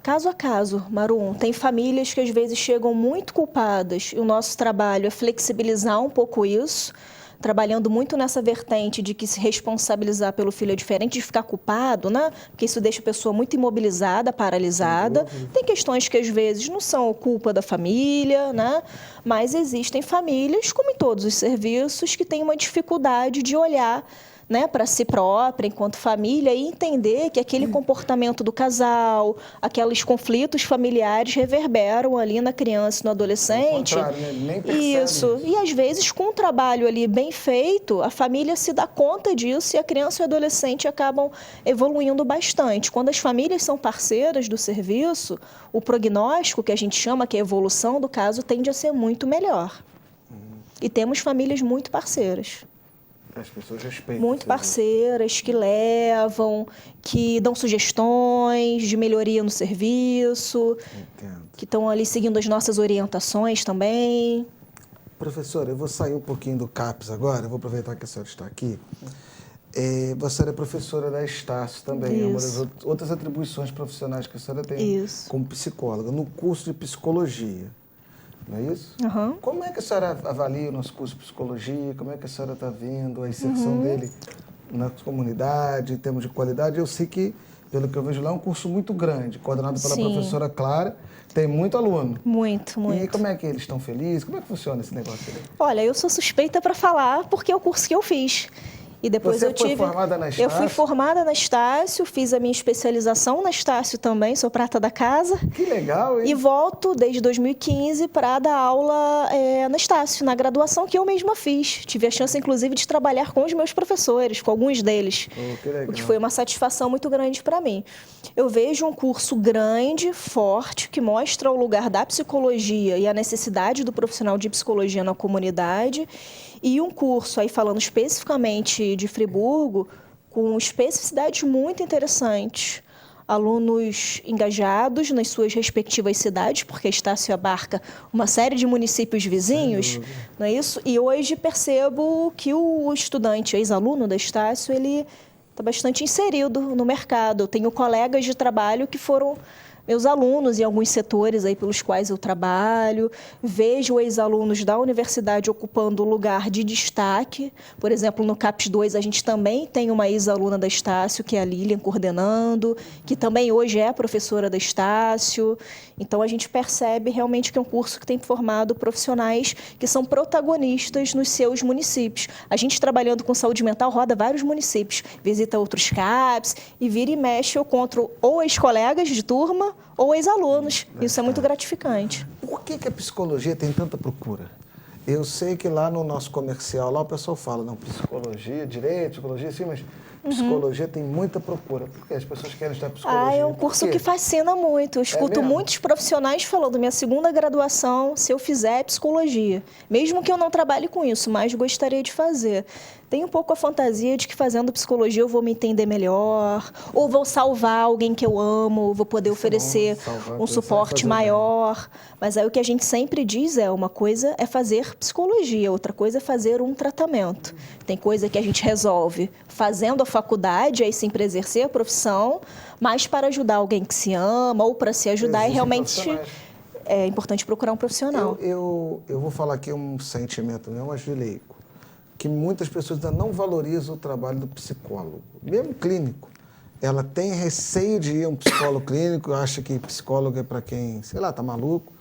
Caso a caso, Marum, tem famílias que às vezes chegam muito culpadas e o nosso trabalho é flexibilizar um pouco isso, trabalhando muito nessa vertente de que se responsabilizar pelo filho é diferente de ficar culpado, né? Porque isso deixa a pessoa muito imobilizada, paralisada. Tem questões que às vezes não são culpa da família, né? Mas existem famílias, como em todos os serviços, que têm uma dificuldade de olhar, né, para si própria, enquanto família, e entender que aquele comportamento do casal, aqueles conflitos familiares reverberam ali na criança e no adolescente. Ao contrário, né? Nem percebe isso. E às vezes, com um trabalho ali bem feito, a família se dá conta disso e a criança e o adolescente acabam evoluindo bastante. Quando as famílias são parceiras do serviço, o prognóstico, que a gente chama que é a evolução do caso, tende a ser muito melhor. E temos famílias muito parceiras. As pessoas respeitam. Muito parceiras, que levam, que dão sugestões de melhoria no serviço. Entendo. Que estão ali seguindo as nossas orientações também. Professora, eu vou sair um pouquinho do CAPS agora, eu vou aproveitar que a senhora está aqui. Você é professora da Estácio também, é uma das outras atribuições profissionais que a senhora tem como psicóloga, no curso de psicologia. Não é isso? Como é que a senhora avalia o nosso curso de psicologia? Como é que a senhora está vendo a inserção dele na comunidade, em termos de qualidade? Eu sei que, pelo que eu vejo lá, é um curso muito grande, coordenado pela professora Clara. Tem muito aluno. Muito. E como é que eles estão felizes? Como é que funciona esse negócio aí? Olha, eu sou suspeita para falar porque é o curso que eu fiz. E depois Você foi formada na Estácio? Eu fui formada na Estácio, fiz a minha especialização na Estácio também, sou prata da casa. Que legal, hein? E volto desde 2015 para dar aula na Estácio, na graduação que eu mesma fiz. Tive a chance, inclusive, de trabalhar com os meus professores, com alguns deles, que legal. o que foi uma satisfação muito grande para mim. Eu vejo um curso grande, forte, que mostra o lugar da psicologia e a necessidade do profissional de psicologia na comunidade, e um curso, aí falando especificamente de Friburgo, com especificidades muito interessantes. Alunos engajados nas suas respectivas cidades, porque a Estácio abarca uma série de municípios vizinhos, não é isso? E hoje percebo que o estudante, ex-aluno da Estácio, ele está bastante inserido no mercado. Eu tenho colegas de trabalho que foram meus alunos em alguns setores aí pelos quais eu trabalho, vejo ex-alunos da universidade ocupando lugar de destaque. Por exemplo, no CAPES 2 a gente também tem uma ex-aluna da Estácio, que é a Lilian, coordenando, que também hoje é professora da Estácio. Então a gente percebe realmente que é um curso que tem formado profissionais que são protagonistas nos seus municípios. A gente trabalhando com saúde mental roda vários municípios, visita outros CAPES e vira e mexe eu encontro ou ex-colegas de turma ou ex-alunos. Isso é muito gratificante. Por que a psicologia tem tanta procura? Eu sei que lá no nosso comercial, lá o pessoal fala, não, psicologia, direito, psicologia, sim, mas psicologia tem muita procura. Porque as pessoas querem estudar psicologia. É um curso que fascina muito. Eu escuto muitos profissionais falando, minha segunda graduação, se eu fizer, é psicologia. Mesmo que eu não trabalhe com isso, mas gostaria de fazer. Tenho um pouco a fantasia de que fazendo psicologia eu vou me entender melhor, ou vou salvar alguém que eu amo, vou poder oferecer um suporte maior. Mas aí o que a gente sempre diz é, uma coisa é fazer psicologia, outra coisa é fazer um tratamento. Tem coisa que a gente resolve fazendo a faculdade, aí sim para exercer a profissão, mas para ajudar alguém que se ama ou para se ajudar, realmente é importante procurar um profissional. Eu vou falar aqui um sentimento meu, mas de leigo, que muitas pessoas ainda não valorizam o trabalho do psicólogo, mesmo clínico. Ela tem receio de ir a um psicólogo clínico, acha que psicólogo é para quem, sei lá, está maluco,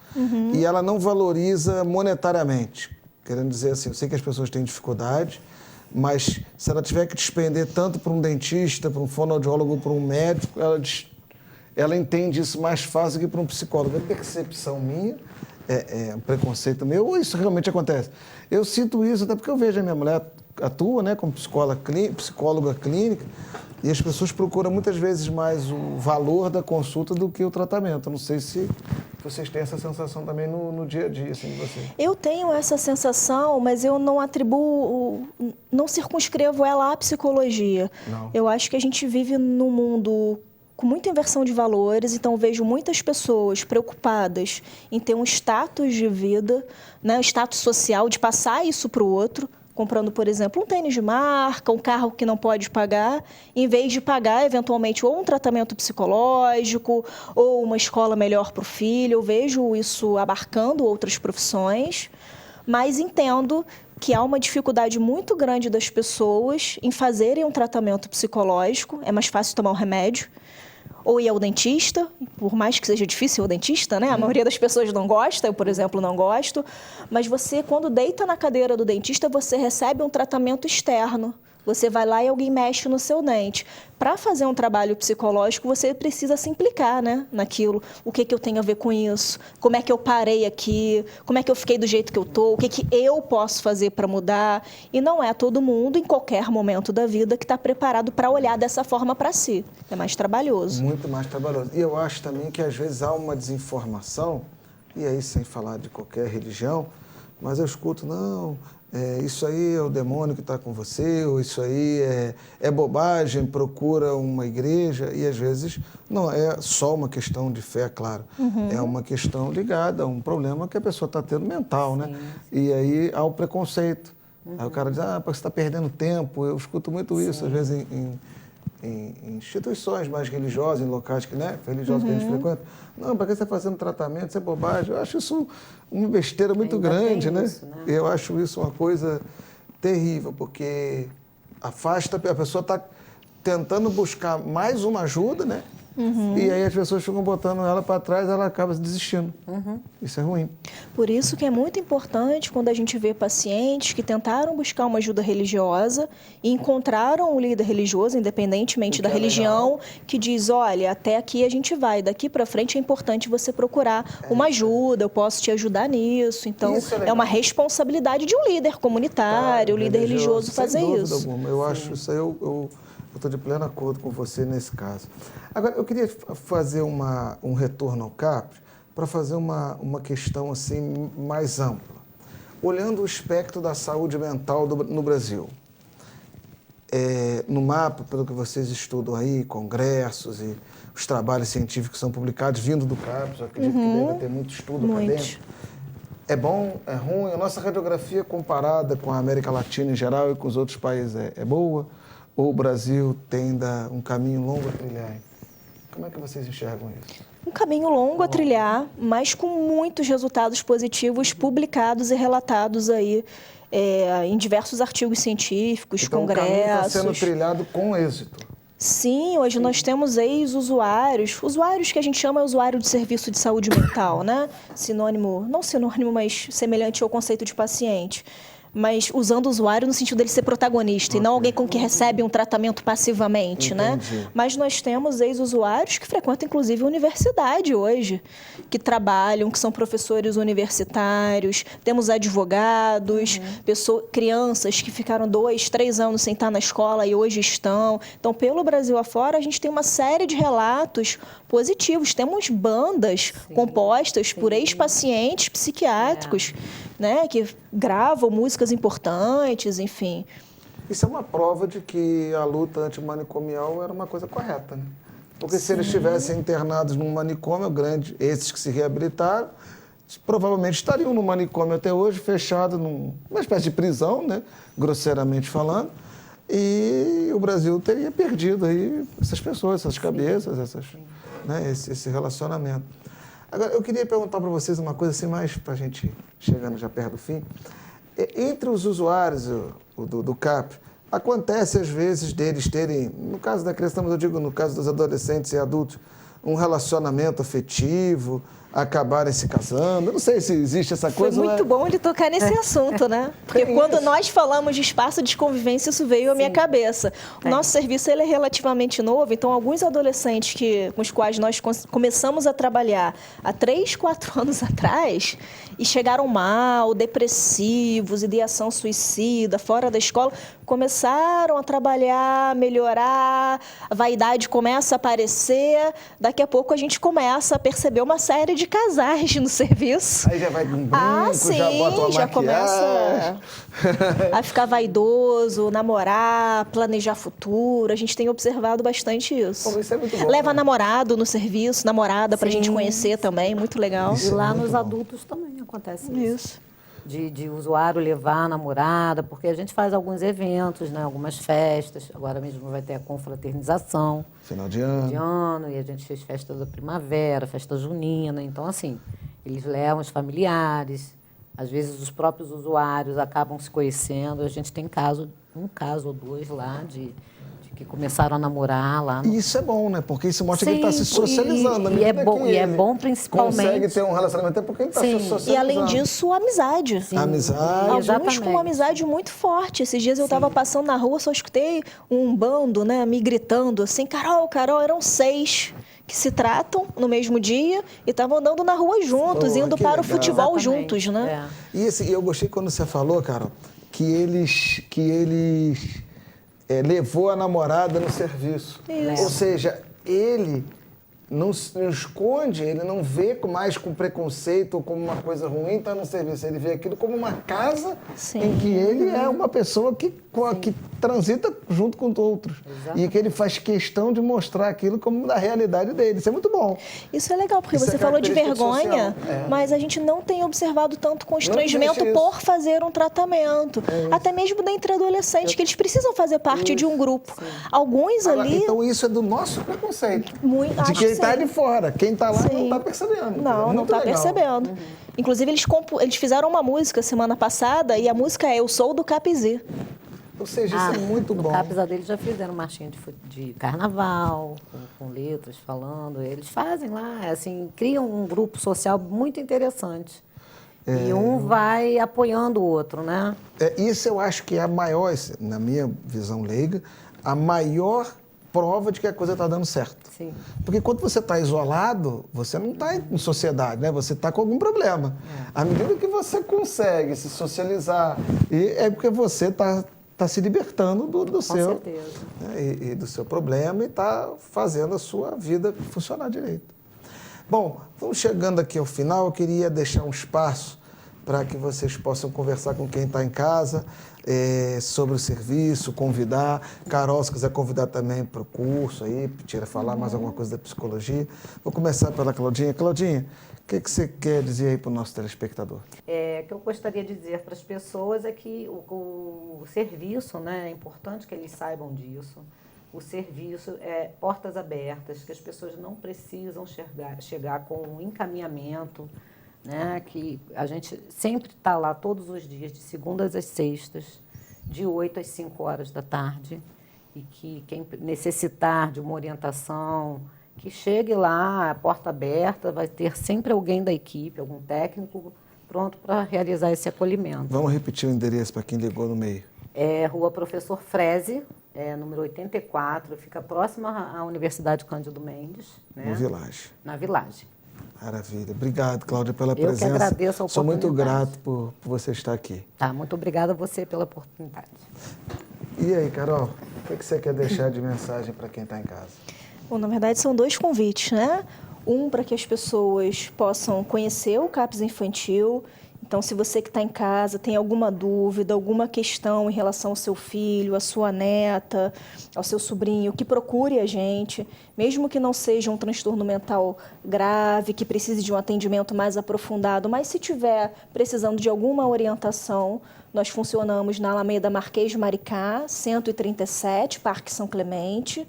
e ela não valoriza monetariamente. Querendo dizer assim, eu sei que as pessoas têm dificuldade, mas se ela tiver que despender tanto para um dentista, para um fonoaudiólogo, para um médico, ela entende isso mais fácil que para um psicólogo. É percepção minha, é um preconceito meu, ou isso realmente acontece? Eu sinto isso até porque eu vejo a minha mulher atua, né, como psicóloga clínica, e as pessoas procuram muitas vezes mais o valor da consulta do que o tratamento. Eu não sei se vocês têm essa sensação também no dia a dia, assim, de vocês. Eu tenho essa sensação, mas eu não atribuo, não circunscrevo ela à psicologia. Não. Eu acho que a gente vive num mundo com muita inversão de valores, então vejo muitas pessoas preocupadas em ter um status de vida, né, um status social, de passar isso para o outro, comprando, por exemplo, um tênis de marca, um carro que não pode pagar, em vez de pagar, eventualmente, ou um tratamento psicológico, ou uma escola melhor para o filho. Eu vejo isso abarcando outras profissões, mas entendo que há uma dificuldade muito grande das pessoas em fazerem um tratamento psicológico. É mais fácil tomar um remédio, ou ir ao dentista, por mais que seja difícil ir ao dentista, né? A maioria das pessoas não gosta, eu, por exemplo, não gosto. Mas você, quando deita na cadeira do dentista, você recebe um tratamento externo. Você vai lá e alguém mexe no seu dente. Para fazer um trabalho psicológico, você precisa se implicar, né, naquilo. O que eu tenho a ver com isso? Como é que eu parei aqui? Como é que eu fiquei do jeito que eu estou? O que eu posso fazer para mudar? E não é todo mundo, em qualquer momento da vida, que está preparado para olhar dessa forma para si. É mais trabalhoso. Muito mais trabalhoso. E eu acho também que, às vezes, há uma desinformação, e aí sem falar de qualquer religião, mas eu escuto, não... isso aí é o demônio que está com você, ou isso aí é bobagem, procura uma igreja, e às vezes não é só uma questão de fé, claro, é uma questão ligada a um problema que a pessoa está tendo mental, né? E aí há o preconceito. Aí o cara diz, porque você está perdendo tempo. Eu escuto muito isso, às vezes, em instituições mais religiosas, em locais que, né, religiosos que a gente frequenta. Não, para que você está fazendo tratamento? Isso é bobagem. Eu acho isso uma besteira muito grande, né? Isso, né? Eu acho isso uma coisa terrível, porque afasta, a pessoa está tentando buscar mais uma ajuda, né? E aí as pessoas ficam botando ela para trás, ela acaba desistindo. Isso é ruim. Por isso que é muito importante quando a gente vê pacientes que tentaram buscar uma ajuda religiosa e encontraram um líder religioso, independentemente da religião, que diz, olha, até aqui a gente vai, daqui para frente é importante você procurar uma ajuda, eu posso te ajudar nisso. Então, é uma responsabilidade de um líder comunitário, um líder religioso fazer isso. Sem dúvida alguma. Eu acho isso aí, eu estou de pleno acordo com você nesse caso. Agora, eu queria fazer um retorno ao CAPES para fazer uma questão assim mais ampla. Olhando o espectro da saúde mental no Brasil, no mapa, pelo que vocês estudam aí, congressos e os trabalhos científicos que são publicados vindo do CAPES, eu acredito que deve ter muito estudo acadêmico. É bom, é ruim? A nossa radiografia comparada com a América Latina em geral e com os outros países é boa? Ou o Brasil tem ainda um caminho longo a trilhar? Como é que vocês enxergam isso? Um caminho longo a trilhar, mas com muitos resultados positivos publicados e relatados aí em diversos artigos científicos, então, congressos. O caminho está sendo trilhado com êxito. Sim, hoje nós temos ex-usuários, usuários que a gente chama usuário de serviço de saúde mental, né? Sinônimo, não sinônimo, mas semelhante ao conceito de paciente. Mas usando o usuário no sentido dele ser protagonista e não alguém com que recebe um tratamento passivamente, né? Mas nós temos ex-usuários que frequentam, inclusive, a universidade hoje, que trabalham, que são professores universitários, temos advogados, crianças que ficaram 2, 3 anos sem estar na escola e hoje estão. Então, pelo Brasil afora, a gente tem uma série de relatos positivos. Temos bandas compostas por ex-pacientes psiquiátricos, né, que gravam músicas importantes, enfim. Isso é uma prova de que a luta antimanicomial era uma coisa correta, né? Porque se eles estivessem internados num manicômio grande, esses que se reabilitaram, provavelmente estariam no manicômio até hoje, fechado numa espécie de prisão, né, grosseiramente falando, e o Brasil teria perdido aí essas pessoas, essas cabeças, né, esse relacionamento. Agora, eu queria perguntar para vocês uma coisa assim, mais para a gente chegando já perto do fim. Entre os usuários do CAP, acontece às vezes deles terem, no caso da criança, mas eu digo no caso dos adolescentes e adultos, um relacionamento afetivo, acabarem se casando. Eu não sei se existe essa coisa. Foi muito bom ele tocar nesse assunto, né? Porque quando nós falamos de espaço de convivência, isso veio à minha cabeça. O nosso serviço ele é relativamente novo, então alguns adolescentes com os quais nós começamos a trabalhar há 3, 4 anos atrás e chegaram mal, depressivos, ideação suicida, fora da escola, começaram a trabalhar, melhorar, a vaidade começa a aparecer, daqui a pouco a gente começa a perceber uma série de casais no serviço. Aí já vai com um brinco, já bota uma já maquiagem. Começa a ficar vaidoso, namorar, planejar futuro. A gente tem observado bastante isso. Pô, isso é muito bom, leva né? namorado no serviço, namorada pra gente conhecer também, muito legal. E lá nos adultos também acontece isso. De usuário levar a namorada, porque a gente faz alguns eventos, né, algumas festas. Agora mesmo vai ter a confraternização. Final de ano. E a gente fez festa da primavera, festa junina. Então, assim, eles levam os familiares. Às vezes, os próprios usuários acabam se conhecendo. A gente tem um caso ou 2 lá que começaram a namorar lá. E isso é bom, né? Porque isso mostra que ele está se socializando. E é bom principalmente. Consegue ter um relacionamento até porque ele está se socializando. E além disso, amizade. Amizade. Alguns com uma amizade muito forte. Esses dias eu estava passando na rua, só escutei um bando, né, me gritando assim, Carol, eram 6 que se tratam no mesmo dia e estavam andando na rua juntos, indo para o futebol juntos, né? E assim, eu gostei quando você falou, Carol, que eles levou a namorada no serviço. Isso. Ou seja, ele não esconde, ele não vê mais com preconceito ou como uma coisa ruim estar no serviço. Ele vê aquilo como uma casa em que ele é uma pessoa que transita junto com outros. Exatamente. E que ele faz questão de mostrar aquilo como da realidade dele. Isso é muito bom. Isso é legal, porque você falou de vergonha, mas a gente não tem observado tanto constrangimento por fazer um tratamento. Até mesmo dentre adolescentes, que eles precisam fazer parte de um grupo. Alguns ali... Então isso é do nosso preconceito. De quem está de fora. Quem está lá não está percebendo. Não está percebendo. Inclusive, eles fizeram uma música semana passada e a música é Eu Sou do Capizê. Ou seja, isso é muito no bom. No CAPS deles já fizeram marchinha de carnaval, com letras falando. Eles fazem lá, assim, criam um grupo social muito interessante. E um vai apoiando o outro, né? Isso eu acho que é a maior, na minha visão leiga, a maior prova de que a coisa está dando certo. Sim. Porque quando você está isolado, você não está em sociedade, né? Você está com algum problema. À medida que você consegue se socializar, é porque você está se libertando do seu, certeza. Né? E do seu problema e está fazendo a sua vida funcionar direito. Bom, vamos chegando aqui ao final. Eu queria deixar um espaço para que vocês possam conversar com quem está em casa sobre o serviço, convidar. Carol, se quiser convidar também para o curso aí, falar mais alguma coisa da psicologia. Vou começar pela Claudinha. Claudinha, o que você quer dizer aí para o nosso telespectador? O que eu gostaria de dizer para as pessoas é que o serviço, né, é importante que eles saibam disso. O serviço é portas abertas, que as pessoas não precisam chegar com um encaminhamento, né, que a gente sempre está lá todos os dias, de segundas às sextas, de 8 às 5 horas da tarde, e que quem necessitar de uma orientação, que chegue lá, a porta aberta, vai ter sempre alguém da equipe, algum técnico, pronto para realizar esse acolhimento. Vamos repetir o endereço para quem ligou no meio. Rua Professor Freze, número 84, fica próxima à Universidade Cândido Mendes. Né? No Village. Na Village. Maravilha. Obrigado, Cláudia, pela presença. Eu que agradeço a oportunidade. Sou muito grato por você estar aqui. Tá, muito obrigada a você pela oportunidade. E aí, Carol, o que você quer deixar de mensagem para quem está em casa? Bom, na verdade, são 2 convites, né? Um, para que as pessoas possam conhecer o CAPS Infantil. Então, se você que está em casa tem alguma dúvida, alguma questão em relação ao seu filho, à sua neta, ao seu sobrinho, que procure a gente, mesmo que não seja um transtorno mental grave, que precise de um atendimento mais aprofundado, mas se tiver precisando de alguma orientação, nós funcionamos na Alameda Marquês de Maricá, 137, Parque São Clemente.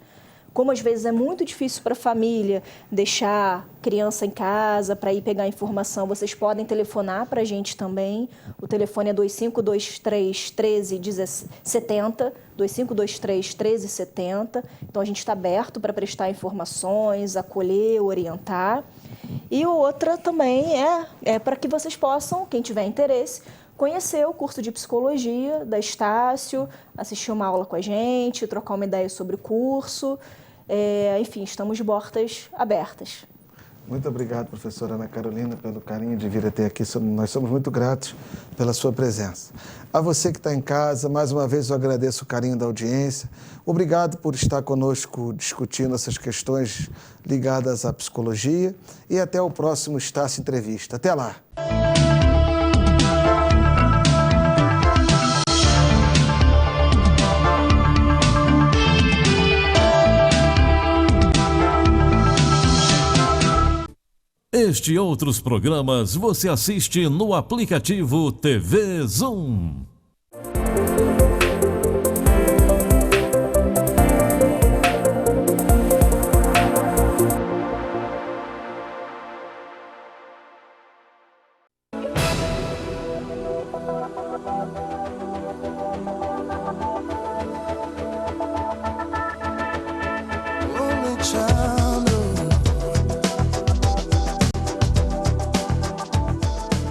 Como às vezes é muito difícil para a família deixar criança em casa para ir pegar informação, vocês podem telefonar para a gente também. O telefone é 2523-1370, 2523-1370. Então, a gente está aberto para prestar informações, acolher, orientar. E outra também é para que vocês possam, quem tiver interesse, conhecer o curso de psicologia da Estácio, assistir uma aula com a gente, trocar uma ideia sobre o curso. Enfim, estamos de portas abertas. Muito obrigado, professora Ana Carolina, pelo carinho de vir até aqui. Nós somos muito gratos pela sua presença. A você que está em casa, mais uma vez eu agradeço o carinho da audiência. Obrigado por estar conosco discutindo essas questões ligadas à psicologia. E até o próximo Estácio Entrevista. Até lá! Este e outros programas você assiste no aplicativo TV Zoom.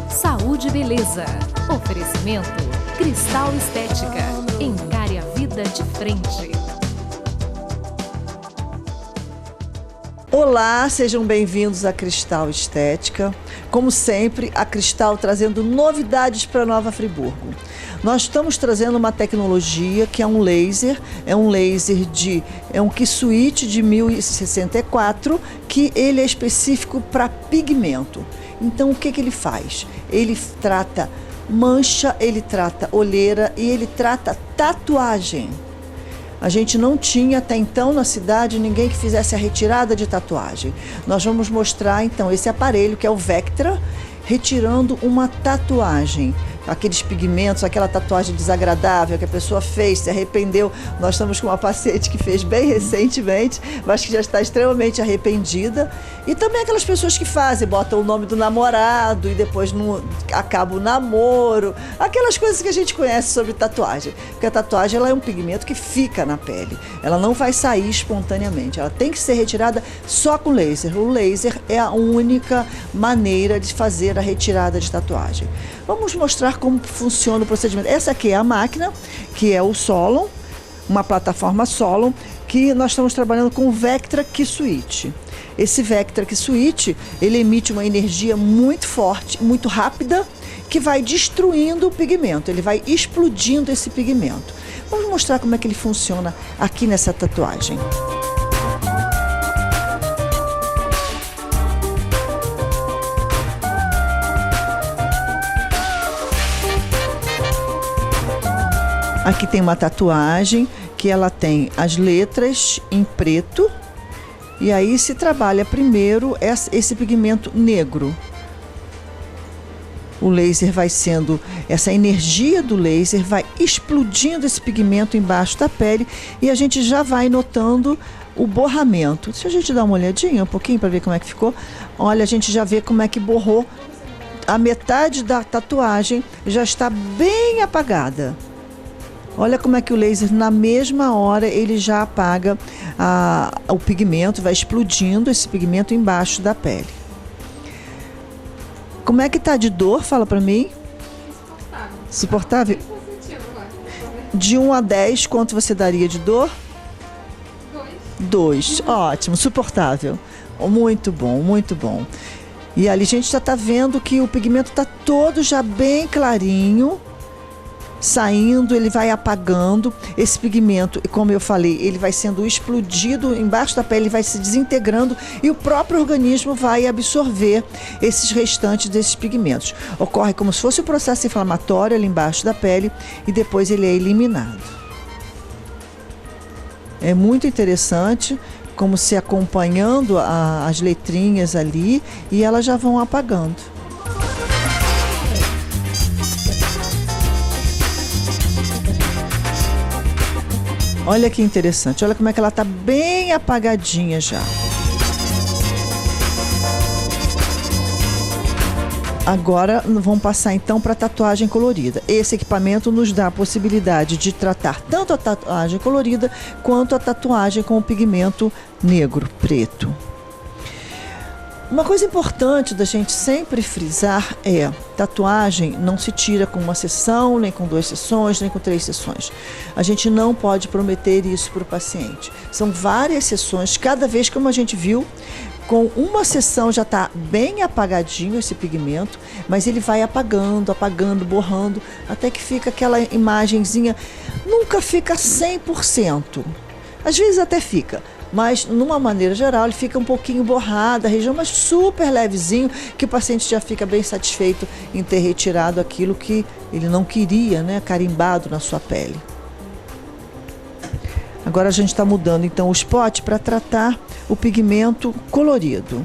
Saúde e beleza. Oferecimento Cristal Estética. Encare a vida de frente. Olá, sejam bem-vindos à Cristal Estética. Como sempre, a Cristal trazendo novidades para Nova Friburgo. Nós estamos trazendo uma tecnologia que é um laser Kisuit de 1064, que ele é específico para pigmento. Então, o que ele faz? Ele trata mancha, ele trata olheira e ele trata tatuagem. A gente não tinha até então na cidade ninguém que fizesse a retirada de tatuagem. Nós vamos mostrar então esse aparelho que é o Vectra, retirando uma tatuagem. aqueles pigmentos, aquela tatuagem desagradável que a pessoa fez, se arrependeu. Nós estamos com uma paciente que fez bem recentemente, mas que já está extremamente arrependida. E também aquelas pessoas que fazem, botam o nome do namorado e depois acaba o namoro. Aquelas coisas que a gente conhece sobre tatuagem. Porque a tatuagem ela é um pigmento que fica na pele. Ela não vai sair espontaneamente. Ela tem que ser retirada só com laser. O laser é a única maneira de fazer a retirada de tatuagem. Vamos mostrar como funciona o procedimento. Essa aqui é a máquina, que é o Solon, uma plataforma Solon, que nós estamos trabalhando com o Vectra Q-Switch. Esse Vectra Q-Switch, ele emite uma energia muito forte, muito rápida, que vai destruindo o pigmento, ele vai explodindo esse pigmento. Vamos mostrar como é que ele funciona aqui nessa tatuagem. Aqui tem uma tatuagem que ela tem as letras em preto e aí se trabalha primeiro esse pigmento negro. O laser vai sendo, essa energia do laser vai explodindo esse pigmento embaixo da pele e a gente já vai notando o borramento. Deixa a gente dar uma olhadinha um pouquinho para ver como é que ficou. Olha, a gente já vê como é que borrou. A metade da tatuagem já está bem apagada. Olha como é que o laser, na mesma hora, ele já apaga o pigmento, vai explodindo esse pigmento embaixo da pele. Como é que tá de dor? Fala pra mim. Suportável? De 1 a 10, quanto você daria de dor? 2. Ótimo, suportável. Muito bom, muito bom. E ali a gente já tá vendo que o pigmento tá todo já bem clarinho. Saindo, ele vai apagando esse pigmento, e como eu falei, ele vai sendo explodido embaixo da pele, vai se desintegrando e o próprio organismo vai absorver esses restantes desses pigmentos. Ocorre como se fosse um processo inflamatório ali embaixo da pele e depois ele é eliminado. É muito interessante como se acompanhando as letrinhas ali e elas já vão apagando. Olha que interessante, olha como é que ela está bem apagadinha já. Agora vamos passar então para a tatuagem colorida. Esse equipamento nos dá a possibilidade de tratar tanto a tatuagem colorida quanto a tatuagem com o pigmento negro, preto. Uma coisa importante da gente sempre frisar é: tatuagem não se tira com uma sessão, nem com 2 sessões, nem com 3 sessões. A gente não pode prometer isso para o paciente. São várias sessões, cada vez, como a gente viu, com uma sessão já está bem apagadinho esse pigmento, mas ele vai apagando, apagando, borrando, até que fica aquela imagenzinha, nunca fica 100%. Às vezes até fica, mas, numa maneira geral, ele fica um pouquinho borrado, a região, mas super levezinho, que o paciente já fica bem satisfeito em ter retirado aquilo que ele não queria, né, carimbado na sua pele. Agora a gente está mudando, então, o spot para tratar o pigmento colorido.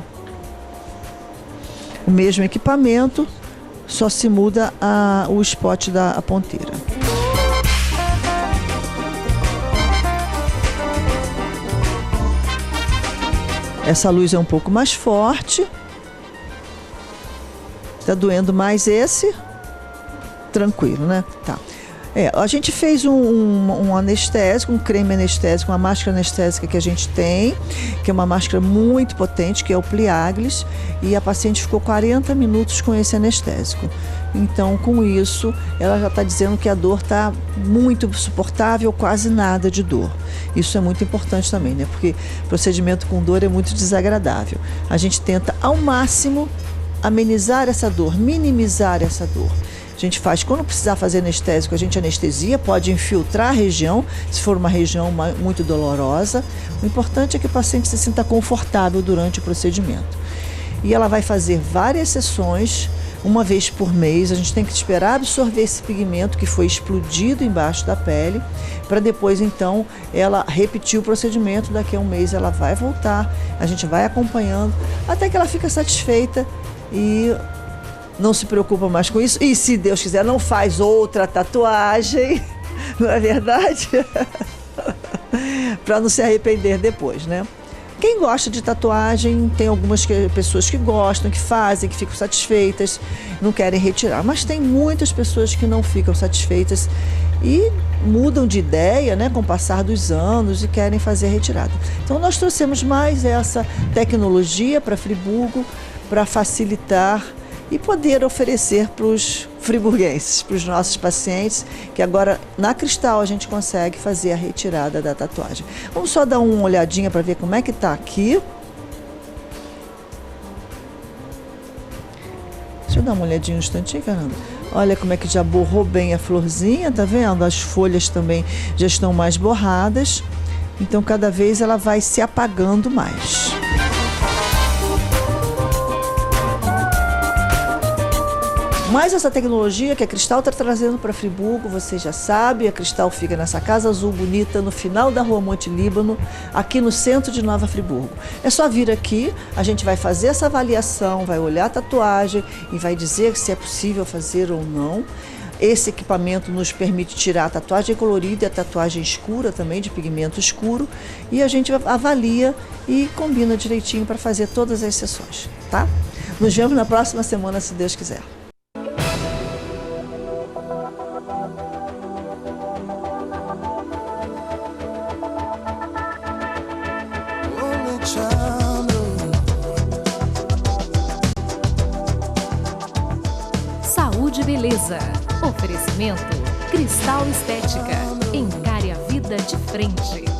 O mesmo equipamento, só se muda o spot da ponteira. Essa luz é um pouco mais forte. Está doendo mais esse? Tranquilo, né? Tá. A gente fez um anestésico, um creme anestésico, uma máscara anestésica que a gente tem, que é uma máscara muito potente, que é o Pliaglis, e a paciente ficou 40 minutos com esse anestésico. Então, com isso, ela já está dizendo que a dor está muito suportável, quase nada de dor. Isso é muito importante também, né? Porque procedimento com dor é muito desagradável. A gente tenta, ao máximo, amenizar essa dor, minimizar essa dor. A gente faz, quando precisar fazer anestésico, a gente anestesia, pode infiltrar a região, se for uma região muito dolorosa. O importante é que o paciente se sinta confortável durante o procedimento. E ela vai fazer várias sessões, uma vez por mês. A gente tem que esperar absorver esse pigmento que foi explodido embaixo da pele, para depois, então, ela repetir o procedimento. Daqui a um mês ela vai voltar, a gente vai acompanhando, até que ela fica satisfeita e não se preocupa mais com isso. E se Deus quiser, não faz outra tatuagem, não é verdade? Para não se arrepender depois, né? Quem gosta de tatuagem, tem algumas pessoas que gostam, que fazem, que ficam satisfeitas, não querem retirar. Mas tem muitas pessoas que não ficam satisfeitas e mudam de ideia, né, com o passar dos anos e querem fazer a retirada. Então nós trouxemos mais essa tecnologia para Friburgo, para facilitar e poder oferecer para os friburguenses, para os nossos pacientes, que agora na Cristal a gente consegue fazer a retirada da tatuagem. Vamos só dar uma olhadinha para ver como é que está aqui. Deixa eu dar uma olhadinha um instantinho, Fernanda. Olha como é que já borrou bem a florzinha, tá vendo? As folhas também já estão mais borradas, então cada vez ela vai se apagando mais. Mas essa tecnologia que a Cristal está trazendo para Friburgo, você já sabe, a Cristal fica nessa Casa Azul bonita, no final da Rua Monte Líbano, aqui no centro de Nova Friburgo. É só vir aqui, a gente vai fazer essa avaliação, vai olhar a tatuagem e vai dizer se é possível fazer ou não. Esse equipamento nos permite tirar a tatuagem colorida e a tatuagem escura também, de pigmento escuro, e a gente avalia e combina direitinho para fazer todas as sessões, tá? Nos vemos na próxima semana, se Deus quiser. Saúde e beleza. Oferecimento Cristal Estética. Encare a vida de frente.